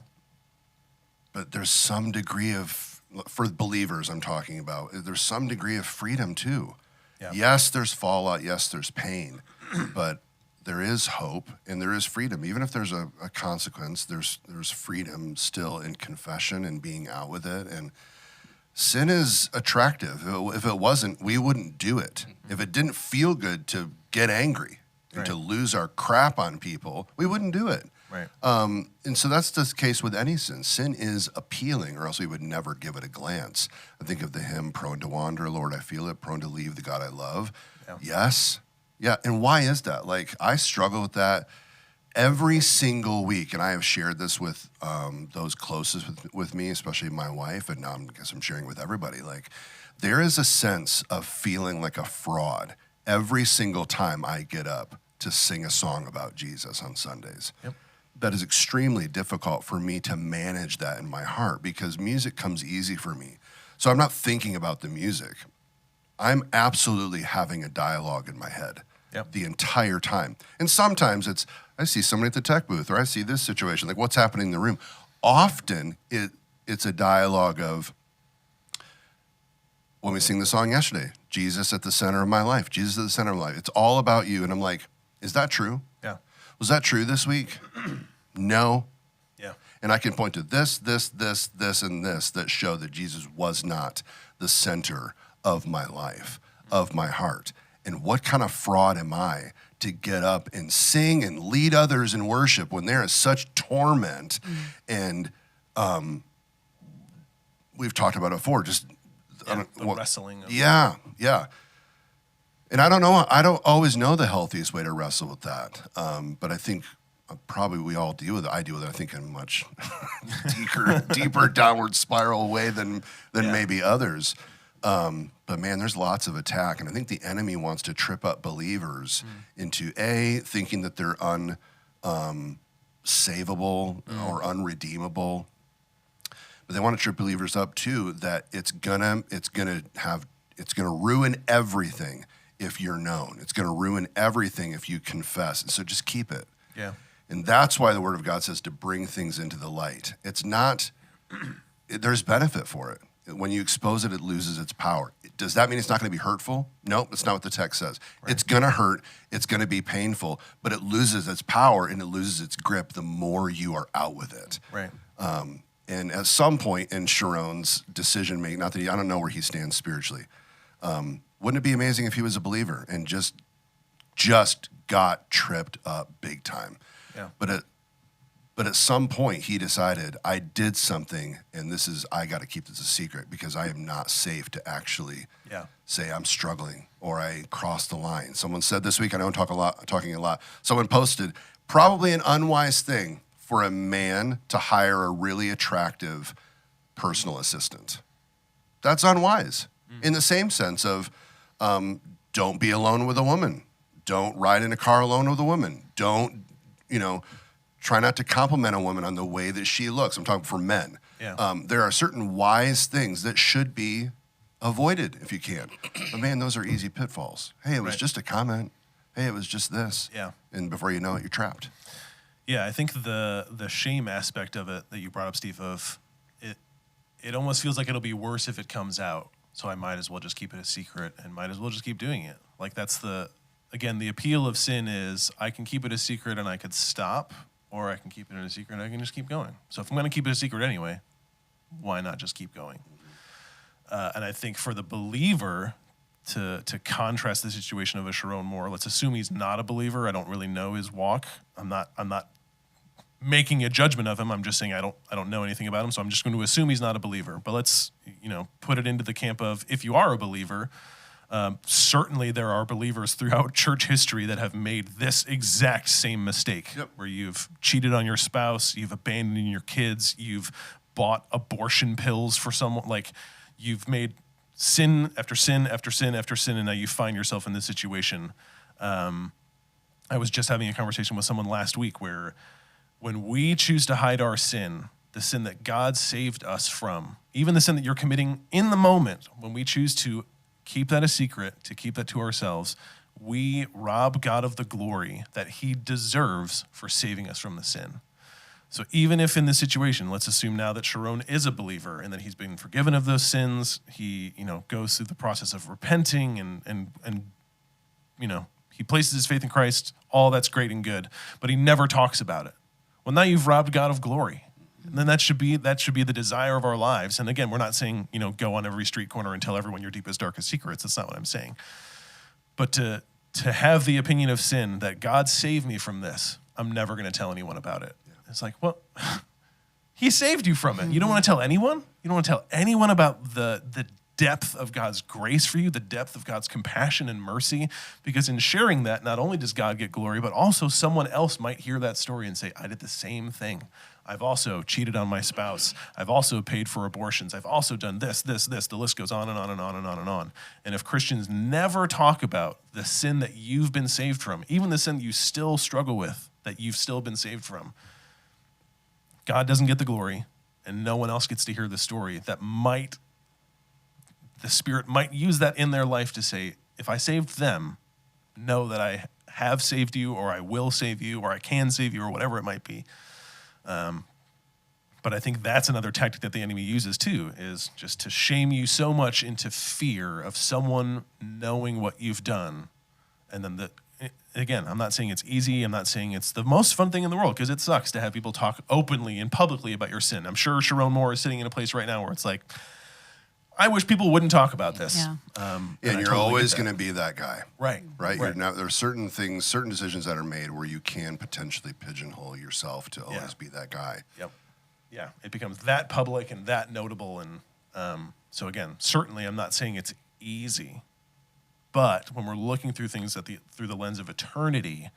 But there's some degree of, for believers I'm talking about, there's some degree of freedom too. Yeah. Yes, there's fallout. Yes, there's pain. But there is hope and there is freedom. Even if there's a consequence, there's freedom still in confession and being out with it. And sin is attractive. If it wasn't, we wouldn't do it. If it didn't feel good to get angry and to lose our crap on people, we wouldn't do it. Right. And so that's the case with any sin. Sin is appealing, or else we would never give it a glance. I think of the hymn, prone to wander, Lord, I feel it, prone to leave the God I love. Yeah. Yes. Yeah. And why is that? Like, I struggle with that every single week. And I have shared this with those closest with me, especially my wife. And now I guess I'm sharing with everybody. Like, there is a sense of feeling like a fraud every single time I get up to sing a song about Jesus on Sundays. Yep. That is extremely difficult for me to manage that in my heart because music comes easy for me. So I'm not thinking about the music. I'm absolutely having a dialogue in my head the entire time. And sometimes I see somebody at the tech booth or I see this situation, like what's happening in the room. Often it's a dialogue of, when we sing the song yesterday, Jesus at the center of my life, Jesus at the center of my life. It's all about you. And I'm like, is that true? Yeah. Was that true this week? No. Yeah. And I can point to this, and this that show that Jesus was not the center of my life, of my heart. And what kind of fraud am I to get up and sing and lead others in worship when there is such torment? And we've talked about it before, just The wrestling. Yeah. And I don't know. I don't always know the healthiest way to wrestle with that. But I think probably we all deal with it. I deal with it, I think, in a much deeper downward spiral way than maybe others. But man, there's lots of attack. And I think the enemy wants to trip up believers into thinking that they're unsavable or unredeemable. But they want to trip believers up too, that it's gonna ruin everything if you're known. It's gonna ruin everything if you confess. And so just keep it. Yeah. And that's why the Word of God says to bring things into the light. It's not, there's benefit for it. When you expose it, it loses its power. Does that mean it's not going to be hurtful? Nope, that's not what the text says. Right. It's going to hurt, it's going to be painful, but it loses its power and it loses its grip the more you are out with it. Right. And at some point in Sharon's decision making, not that I don't know where he stands spiritually, wouldn't it be amazing if he was a believer and just got tripped up big time? Yeah. But at some point he decided, I did something, and I got to keep this a secret because I am not safe to actually say I'm struggling or I crossed the line. Someone said this week, I know I'm talking a lot. Someone posted, probably an unwise thing for a man to hire a really attractive personal assistant. That's unwise. In the same sense of, don't be alone with a woman. Don't ride in a car alone with a woman. Don't, try not to compliment a woman on the way that she looks. I'm talking for men. Yeah. There are certain wise things that should be avoided if you can. But man, those are easy pitfalls. Hey, it was just a comment. Hey, it was just this. Yeah. And before you know it, you're trapped. Yeah, I think the shame aspect of it that you brought up, Steve, of it almost feels like it'll be worse if it comes out. So I might as well just keep it a secret and might as well just keep doing it. Like that's the appeal of sin is I can keep it a secret and I could stop, or I can keep it in a secret and I can just keep going. So if I'm going to keep it a secret anyway, why not just keep going? And I think for the believer to contrast the situation of a Sharon more, let's assume he's not a believer. I don't really know his walk. I'm not making a judgment of him. I'm just saying I don't know anything about him, so I'm just going to assume he's not a believer. But let's put it into the camp of if you are a believer. Certainly there are believers throughout church history that have made this exact same mistake, where you've cheated on your spouse, you've abandoned your kids, you've bought abortion pills for someone, like you've made sin after sin after sin after sin, and now you find yourself in this situation. I was just having a conversation with someone last week where when we choose to hide our sin, the sin that God saved us from, even the sin that you're committing in the moment, when we choose to keep that a secret, to keep that to ourselves, we rob God of the glory that he deserves for saving us from the sin. So even if in this situation, let's assume now that Sharon is a believer and that he's been forgiven of those sins, he, goes through the process of repenting and he places his faith in Christ, all that's great and good, but he never talks about it. Well, now you've robbed God of glory. And then that should be the desire of our lives. And again, we're not saying, go on every street corner and tell everyone your deepest, darkest secrets. That's not what I'm saying. But to have the opinion of sin that God saved me from this, I'm never going to tell anyone about it. Yeah. It's like, well, he saved you from it. You don't want to tell anyone? You don't want to tell anyone about the depth of God's grace for you, the depth of God's compassion and mercy, because in sharing that, not only does God get glory, but also someone else might hear that story and say, I did the same thing. I've also cheated on my spouse. I've also paid for abortions. I've also done this. The list goes on and on and on and on and on. And if Christians never talk about the sin that you've been saved from, even the sin that you still struggle with, that you've still been saved from, God doesn't get the glory, and no one else gets to hear the story the Spirit might use that in their life to say, if I saved them, know that I have saved you, or I will save you, or I can save you, or whatever it might be. But I think that's another tactic that the enemy uses too, is just to shame you so much into fear of someone knowing what you've done. And then again, I'm not saying it's easy. I'm not saying it's the most fun thing in the world, because it sucks to have people talk openly and publicly about your sin. I'm sure Sharon Moore is sitting in a place right now where it's like, I wish people wouldn't talk about this. Yeah. And you're totally always going to be that guy. Right. You're not, there are certain things, certain decisions that are made where you can potentially pigeonhole yourself to always be that guy. Yep. Yeah. It becomes that public and that notable. And so again, certainly I'm not saying it's easy, but when we're looking through things through the lens of eternity,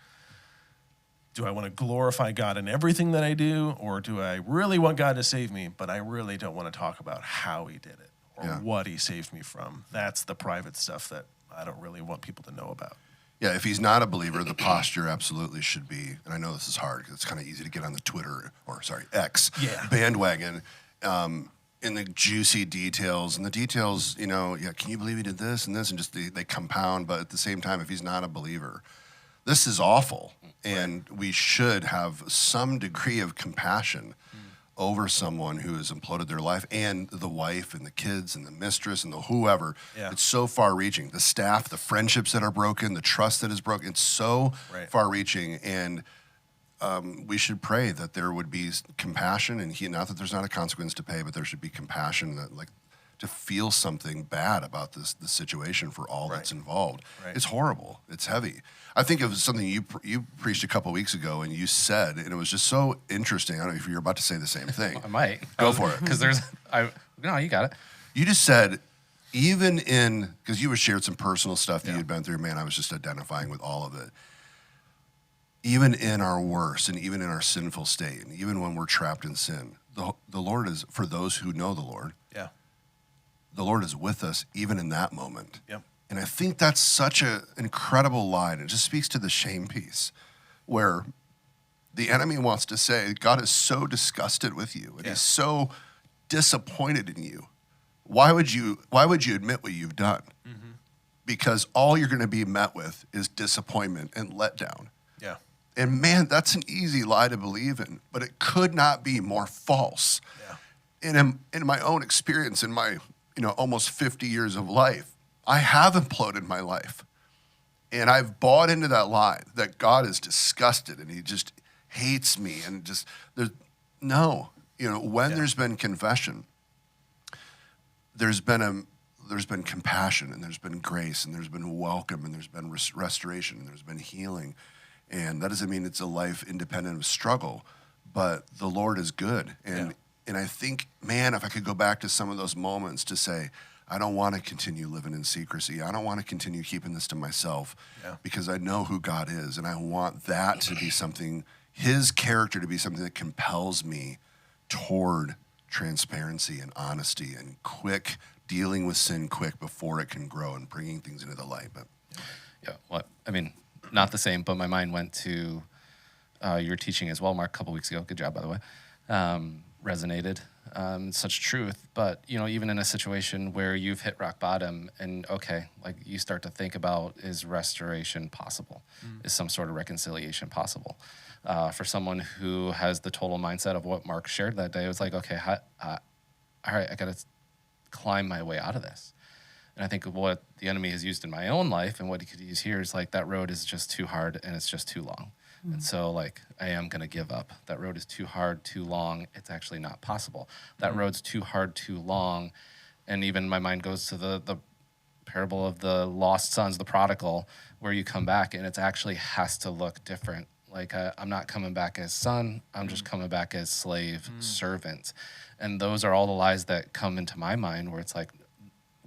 do I want to glorify God in everything that I do, or do I really want God to save me, but I really don't want to talk about how he did it? Or what he saved me from. That's the private stuff that I don't really want people to know about. Yeah, if he's not a believer, the posture absolutely should be, and I know this is hard because it's kind of easy to get on the X bandwagon in the juicy details. And the details, can you believe he did this and this? And just they compound, but at the same time, if he's not a believer, this is awful. And we should have some degree of compassion over someone who has imploded their life, and the wife and the kids and the mistress and the whoever. Yeah. It's so far reaching. The staff, the friendships that are broken, the trust that is broken. It's so far reaching. And we should pray that there would be compassion, and not that there's not a consequence to pay, but there should be compassion, that to feel something bad about the situation for all that's involved. Right. It's horrible. It's heavy. I think of something you preached a couple weeks ago, and you said, and it was just so interesting. I don't know if you're about to say the same thing. I might. Go for it. Because no, you got it. You just said, because you had shared some personal stuff that you'd been through, man, I was just identifying with all of it. Even in our worst, and even in our sinful state, and even when we're trapped in sin, the Lord is, for those who know the Lord, the Lord is with us even in that moment. Yep. And I think that's such an incredible line. It just speaks to the shame piece, where the enemy wants to say, God is so disgusted with you, and he's so disappointed in you. Why would you admit what you've done? Mm-hmm. Because all you're going to be met with is disappointment and letdown. Yeah. And man, that's an easy lie to believe in, but it could not be more false. Yeah. And in my own experience, in my almost 50 years of life, I have imploded my life. And I've bought into that lie that God is disgusted and he just hates me. And just, there's been confession, there's been compassion, and there's been grace, and there's been welcome, and there's been restoration, and there's been healing. And that doesn't mean it's a life independent of struggle, but the Lord is good. And I think, man, if I could go back to some of those moments to say, I don't want to continue living in secrecy. I don't want to continue keeping this to myself because I know who God is. And I want that to be something, his character to be something that compels me toward transparency and honesty and dealing with sin quick before it can grow and bringing things into the light. But not the same, but my mind went to your teaching as well, Mark, a couple weeks ago. Good job, by the way. resonated, such truth. But, even in a situation where you've hit rock bottom and, okay, like you start to think about, is restoration possible? Is some sort of reconciliation possible? For someone who has the total mindset of what Mark shared that day, it was like, okay, all right, I got to climb my way out of this. And I think what the enemy has used in my own life and what he could use here is like, that road is just too hard and it's just too long. And so, like, I am going to give up. That road is too hard, too long. It's actually not possible. That road's too hard, too long. And even my mind goes to the parable of the lost sons, the prodigal, where you come back and it actually has to look different. Like, I'm not coming back as son. I'm just coming back as slave, servant. And those are all the lies that come into my mind where it's like,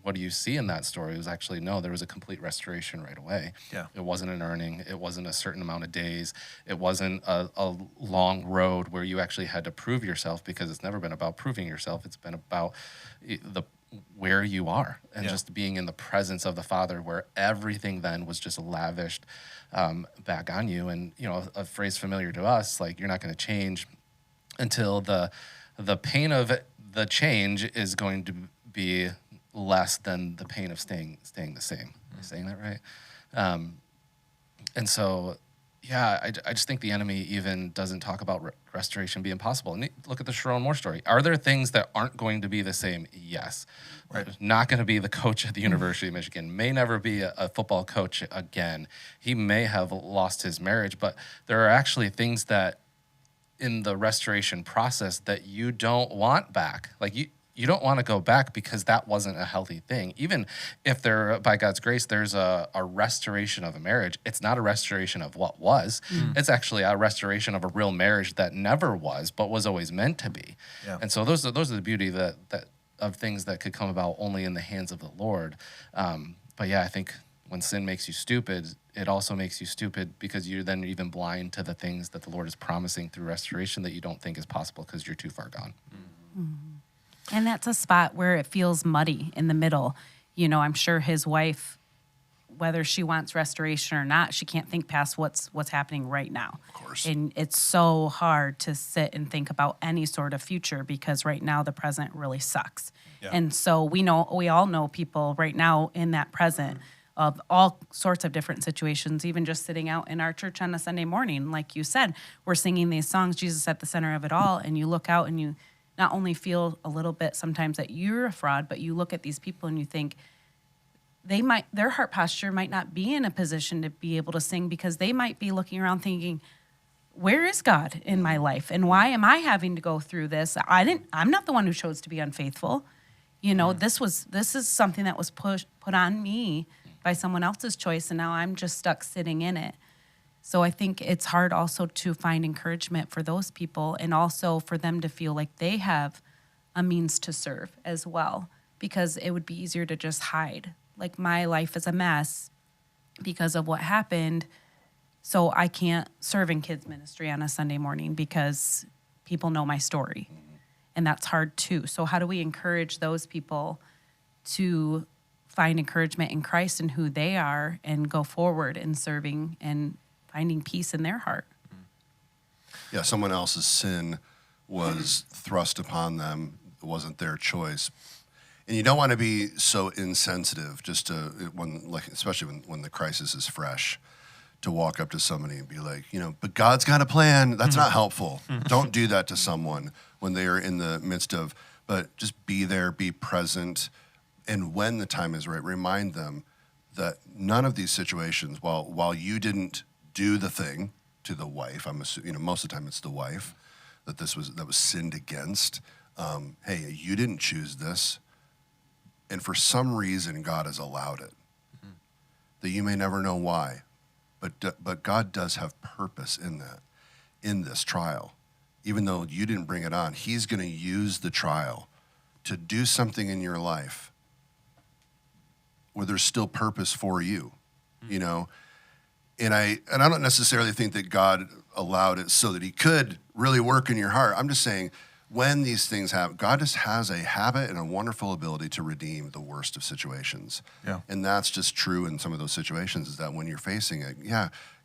what do you see in that story? It was actually, no, there was a complete restoration right away. Yeah. It wasn't an earning. It wasn't a certain amount of days. It wasn't a long road where you actually had to prove yourself, because it's never been about proving yourself. It's been about where you are and just being in the presence of the Father, where everything then was just lavished back on you. And, a phrase familiar to us, like, you're not going to change until the pain of the change is going to be less than the pain of staying the same. Am I saying that right? And so, I just think the enemy even doesn't talk about restoration being possible. And look at the Sharon Moore story. Are there things that aren't going to be the same? Yes. Right. Not going to be the coach at the University of Michigan. May never be a football coach again. He may have lost his marriage, but there are actually things that in the restoration process that you don't want back. Like, you don't want to go back because that wasn't a healthy thing. Even if there, by God's grace, there's a restoration of a marriage, it's not a restoration of what was. It's actually a restoration of a real marriage that never was, but was always meant to be. Yeah. And so those are the beauty that of things that could come about only in the hands of the Lord. But I think when sin makes you stupid, it also makes you stupid because you're then even blind to the things that the Lord is promising through restoration that you don't think is possible because you're too far gone. And that's a spot where it feels muddy in the middle. I'm sure his wife, whether she wants restoration or not, she can't think past what's happening right now. Of course. And it's so hard to sit and think about any sort of future because right now the present really sucks. Yeah. And so we all know people right now in that present of all sorts of different situations, even just sitting out in our church on a Sunday morning. Like you said, we're singing these songs, Jesus at the center of it all, and you look out and you not only feel a little bit sometimes that you're a fraud, but you look at these people and you think their heart posture might not be in a position to be able to sing because they might be looking around thinking, where is God in my life? And why am I having to go through this? I'm not the one who chose to be unfaithful. This is something that was put on me by someone else's choice, and now I'm just stuck sitting in it. So I think it's hard also to find encouragement for those people and also for them to feel like they have a means to serve as well, because it would be easier to just hide. Like, my life is a mess because of what happened, so I can't serve in kids ministry on a Sunday morning because people know my story. And that's hard too. So how do we encourage those people to find encouragement in Christ and who they are and go forward in serving and finding peace in their heart? Yeah, someone else's sin was thrust upon them. It wasn't their choice. And you don't want to be so insensitive especially when the crisis is fresh, to walk up to somebody and be like, but God's got a plan. That's not helpful. Don't do that to someone when they are in the midst of, but just be there, be present. And when the time is right, remind them that none of these situations, while you didn't do the thing to the wife, I'm assuming, most of the time it's the wife that was sinned against. Hey, you didn't choose this, and for some reason God has allowed it. That you may never know why, but God does have purpose in that, in this trial. Even though you didn't bring it on, He's going to use the trial to do something in your life where there's still purpose for you, And I don't necessarily think that God allowed it so that He could really work in your heart. I'm just saying, when these things happen, God just has a habit and a wonderful ability to redeem the worst of situations. Yeah. And that's just true in some of those situations, is that when you're facing it,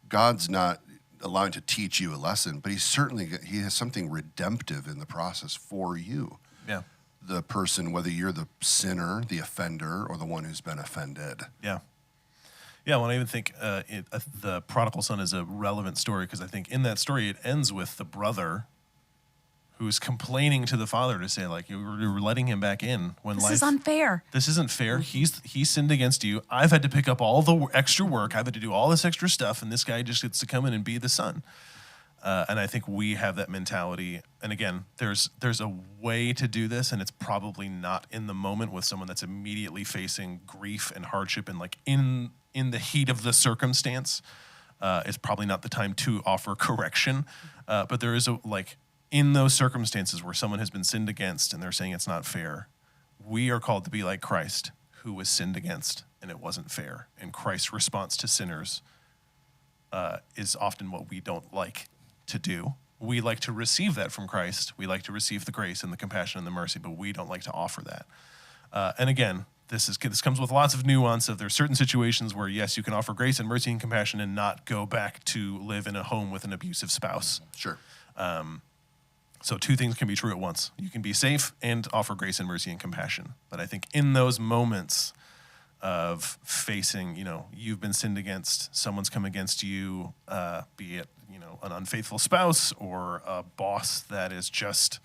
God's not allowing to teach you a lesson, but he has something redemptive in the process for you. Yeah. The person, whether you're the sinner, the offender, or the one who's been offended. Yeah. Yeah, well, I even think the prodigal son is a relevant story because I think in that story it ends with the brother who's complaining to the father to say, like, you're letting him back in when This is unfair. This isn't fair. He sinned against you. I've had to pick up all the extra work. I've had to do all this extra stuff, and this guy just gets to come in and be the son. And I think we have that mentality. And again, there's a way to do this, and it's probably not in the moment with someone that's immediately facing grief and hardship and like in the heat of the circumstance. It's probably not the time to offer correction. But there is in those circumstances where someone has been sinned against and they're saying it's not fair, we are called to be like Christ, who was sinned against and it wasn't fair. And Christ's response to sinners is often what we don't like to do. We like to receive that from Christ. We like to receive the grace and the compassion and the mercy, but we don't like to offer that. And again, this comes with lots of nuance of there's certain situations where, yes, you can offer grace and mercy and compassion and not go back to live in a home with an abusive spouse. Sure. So two things can be true at once. You can be safe and offer grace and mercy and compassion. But I think in those moments of facing, you've been sinned against, someone's come against you, be it, an unfaithful spouse or a boss that is just,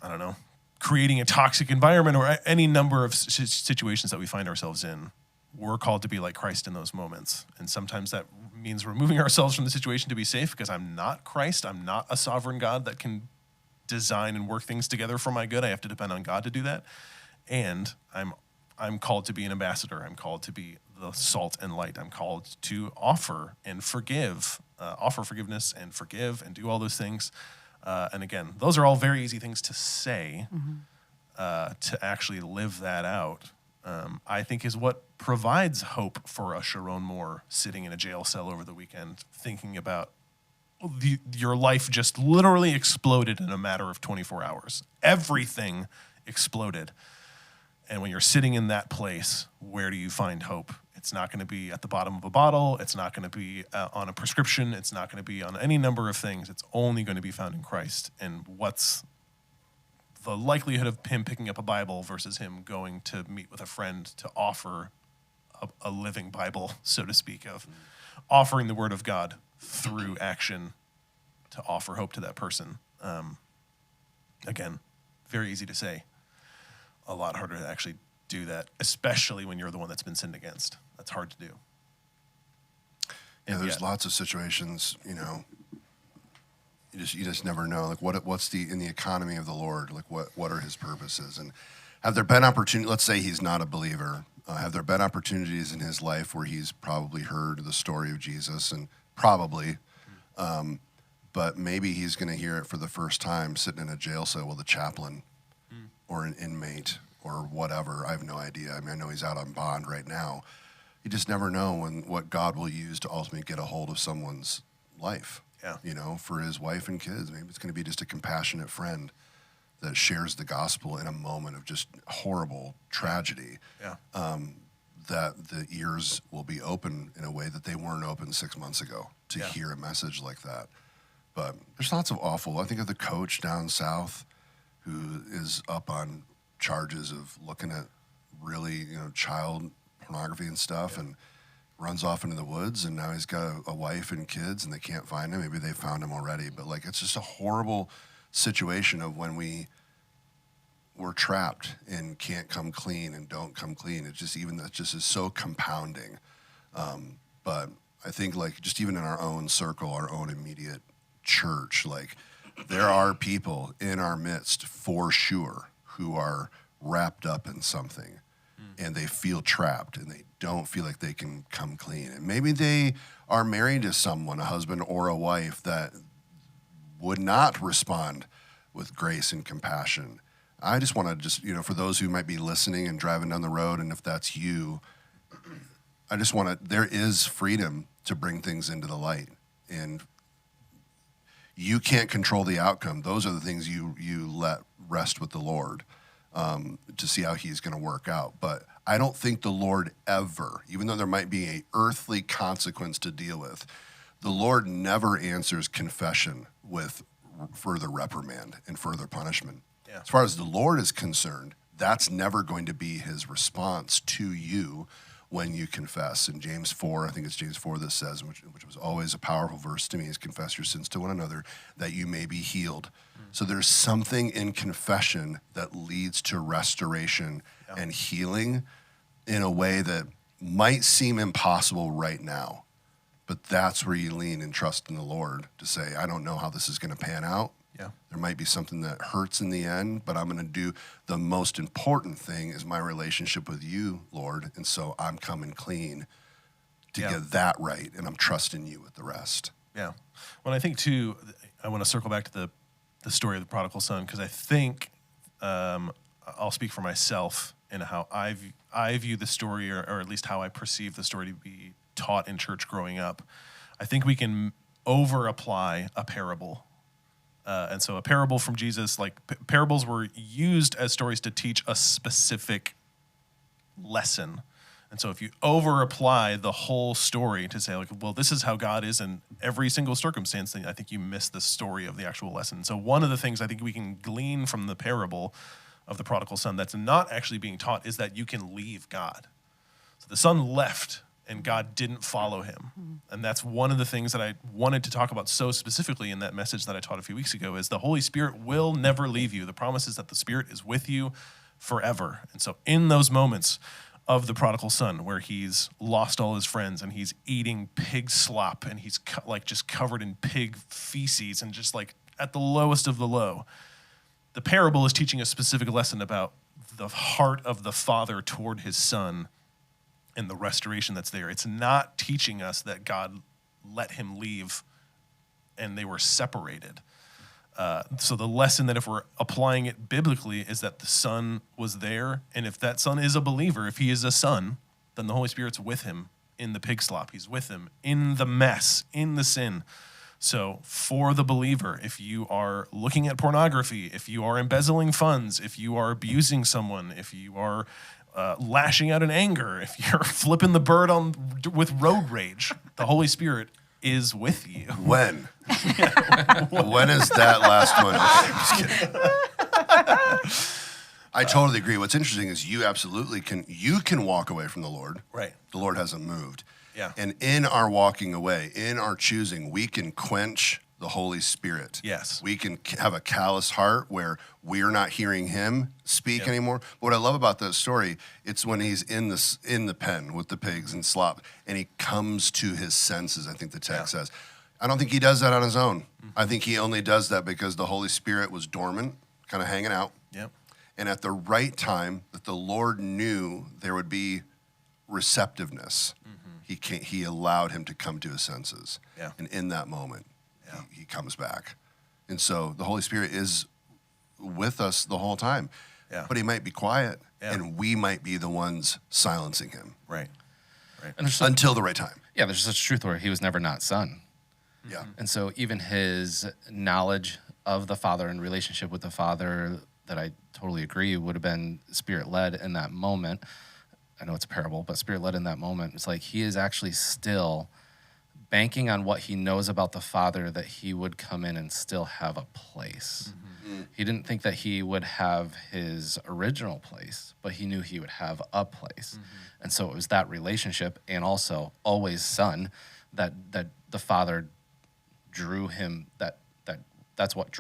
I don't know, creating a toxic environment or any number of situations that we find ourselves in, we're called to be like Christ in those moments. And sometimes that means removing ourselves from the situation to be safe because I'm not Christ. I'm not a sovereign God that can design and work things together for my good. I have to depend on God to do that. And I'm called to be an ambassador. I'm called to be the salt and light. I'm called to offer and forgive, offer forgiveness and forgive and do all those things. And again, those are all very easy things to say. To actually live that out, I think is what provides hope for a Sharon Moore sitting in a jail cell over the weekend, thinking about your life just literally exploded in a matter of 24 hours. Everything exploded. And when you're sitting in that place, where do you find hope? It's not going to be at the bottom of a bottle. It's not going to be on a prescription. It's not going to be on any number of things. It's only going to be found in Christ. And what's the likelihood of him picking up a Bible versus him going to meet with a friend to offer a living Bible, so to speak, of offering the word of God through action to offer hope to that person. Again, very easy to say, a lot harder to actually do that, especially when you're the one that's been sinned against. That's hard to do. Yeah, there's lots of situations, you just never know. Like what's in the economy of the Lord? Like what are his purposes? And have there been opportunities? Let's say he's not a believer. Have there been opportunities in his life where he's probably heard the story of Jesus and probably, but maybe he's going to hear it for the first time sitting in a jail cell with a chaplain or an inmate or whatever. I have no idea. I mean, I know he's out on bond right now. You just never know what God will use to ultimately get a hold of someone's life. Yeah. For his wife and kids. Maybe it's going to be just a compassionate friend that shares the gospel in a moment of just horrible tragedy. Yeah. That the ears will be open in a way that they weren't open 6 months ago to hear a message like that. But there's lots of awful. I think of the coach down south who is up on charges of looking at really, child pornography and stuff and runs off into the woods, and now he's got a wife and kids and they can't find him. Maybe they found him already, but it's just a horrible situation of when we're trapped and can't come clean and don't come clean. It's just that just is so compounding. But I think just even in our own circle, our own immediate church, there are people in our midst for sure who are wrapped up in something and they feel trapped and they don't feel like they can come clean. And maybe they are married to someone, a husband or a wife, that would not respond with grace and compassion. I just want to for those who might be listening and driving down the road, and if that's you, I just want to, there is freedom to bring things into the light. And you can't control the outcome. Those are the things you let rest with the Lord to see how he's going to work out. But I don't think the Lord ever, even though there might be an earthly consequence to deal with, the Lord never answers confession with further reprimand and further punishment. Yeah. As far as the Lord is concerned, that's never going to be his response to you when you confess. In James 4, I think it's James 4 that says, which was always a powerful verse to me, is confess your sins to one another that you may be healed. So there's something in confession that leads to restoration and healing in a way that might seem impossible right now. But that's where you lean and trust in the Lord to say, I don't know how this is going to pan out. Yeah. There might be something that hurts in the end, but I'm going to do the most important thing is my relationship with you, Lord. And so I'm coming clean to get that right, and I'm trusting you with the rest. Yeah. Well, I think, too, I want to circle back to the story of the prodigal son, because I think I'll speak for myself in how I view the story, or at least how I perceive the story to be taught in church growing up. I think we can over-apply a parable. And so a parable from Jesus, like parables were used as stories to teach a specific lesson. And so if you over-apply the whole story to say, like, well, this is how God is in every single circumstance, then I think you miss the story of the actual lesson. So one of the things I think we can glean from the parable of the prodigal son that's not actually being taught is that you can leave God. So the son left, and God didn't follow him. And that's one of the things that I wanted to talk about so specifically in that message that I taught a few weeks ago, is the Holy Spirit will never leave you. The promise is that the Spirit is with you forever. And so in those moments of the prodigal son, where he's lost all his friends and he's eating pig slop and he's just covered in pig feces and just like at the lowest of the low, the parable is teaching a specific lesson about the heart of the father toward his son and the restoration that's there. It's not teaching us that God let him leave and they were separated. So the lesson that if we're applying it biblically is that the son was there, and if that son is a believer, if he is a son, then the Holy Spirit's with him in the pig slop. He's with him in the mess, in the sin. So for the believer, if you are looking at pornography, if you are embezzling funds, if you are abusing someone, if you are lashing out in anger, if you're flipping the bird with road rage, the Holy Spirit is with you. When? When is that last one? Okay, I'm just kidding. I totally agree. What's interesting is you absolutely can walk away from the Lord. Right. The Lord hasn't moved. Yeah. And in our walking away, in our choosing, we can quench the Holy Spirit. Yes. We can have a callous heart where we're not hearing him speak anymore. But what I love about that story, it's when he's in the pen with the pigs and slop, and he comes to his senses, I think the text says. I don't think he does that on his own. I think he only does that because the Holy Spirit was dormant, kind of hanging out. Yep. And at the right time, that the Lord knew there would be receptiveness, he allowed him to come to his senses. Yeah. And in that moment, he comes back. And so the Holy Spirit is with us the whole time. Yeah. But he might be quiet, and we might be the ones silencing him. Right. And Until the right time. Yeah, there's such truth where he was never not son. Yeah. And so even his knowledge of the Father and relationship with the Father, that I totally agree, would have been Spirit-led in that moment. I know it's a parable, but Spirit-led in that moment. It's like he is actually still banking on what he knows about the Father, that he would come in and still have a place. He didn't think that he would have his original place, but he knew he would have a place. And so it was that relationship, and also always son, that the Father drew him, that's what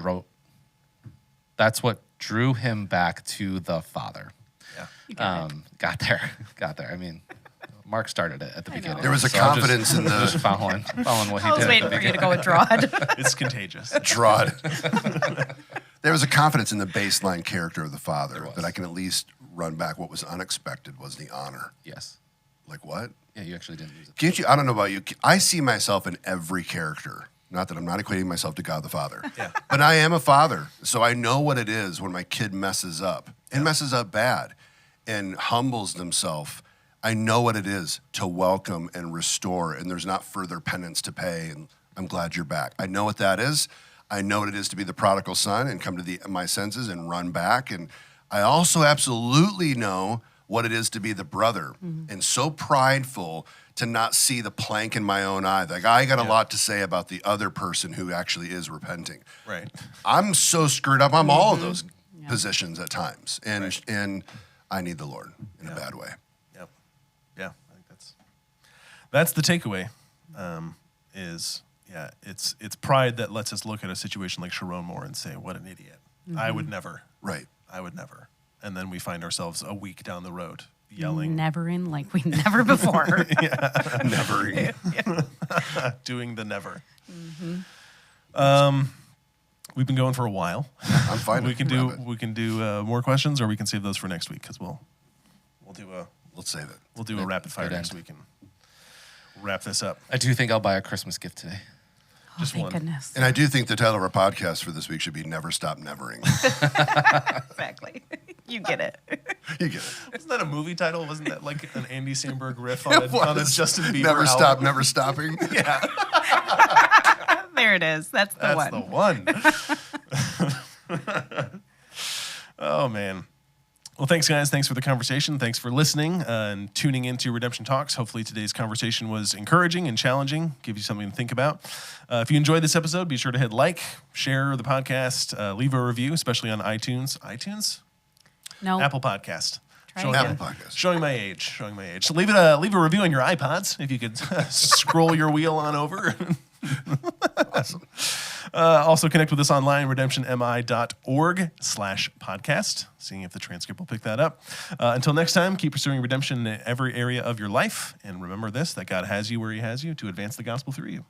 drew him back to the Father. Yeah. Got there. I mean, Mark started it at the beginning. There was a so I'm confidence in the just following what he I was did. waiting for you to go with Drawd. It's contagious. Drawd. There was a confidence in the baseline character of the Father that I can at least run back. What was unexpected was the honor. Yes. Like what? Yeah, you actually didn't use it. Can't you? I don't know about you. I see myself in every character. Not that I'm not equating myself to God the Father. But I am a father. So I know what it is when my kid messes up and messes up bad and humbles themselves. I know what it is to welcome and restore, and there's not further penance to pay, and I'm glad you're back. I know what that is. I know what it is to be the prodigal son and come to my senses and run back. And I also absolutely know what it is to be the brother, and so prideful to not see the plank in my own eye. Like, I got a lot to say about the other person who actually is repenting. Right. I'm so screwed up. I'm all of those positions at times, and I need the Lord in a bad way. Yep. Yeah, I think that's the takeaway. It's pride that lets us look at a situation like Sharon Moore and say, "What an idiot! I would never." Right. I would never. And then we find ourselves a week down the road yelling, Nevering like we never before. Never. doing the never. We've been going for a while. I'm fine. We can do more questions, or we can save those for next week because we'll do Let's save it. a rapid fire Good next end. week and wrap this up. I do think I'll buy a Christmas gift today. Just Thank one. goodness. And I do think the title of our podcast for this week should be "Never Stop Nevering." Exactly. You get it. You get it. Wasn't that a movie title? Wasn't that like an Andy Samberg riff on a Justin Bieber Never album? stop, never stopping. Yeah, There it is. That's the that's one. the one. Oh, man. Well, thanks, guys. Thanks for the conversation. Thanks for listening and tuning into Redemption Talks. Hopefully today's conversation was encouraging and challenging, give you something to think about. If you enjoyed this episode, be sure to hit like, share the podcast, leave a review, especially on iTunes. iTunes? No. Apple Podcast. Try Showing, again. Apple Podcast. showing my age. So leave a review on your iPods if you could scroll your wheel on over. Awesome. Also connect with us online, redemptionmi.org/podcast. Seeing if the transcript will pick that up. Until next time, keep pursuing redemption in every area of your life. And remember this, that God has you where he has you to advance the gospel through you.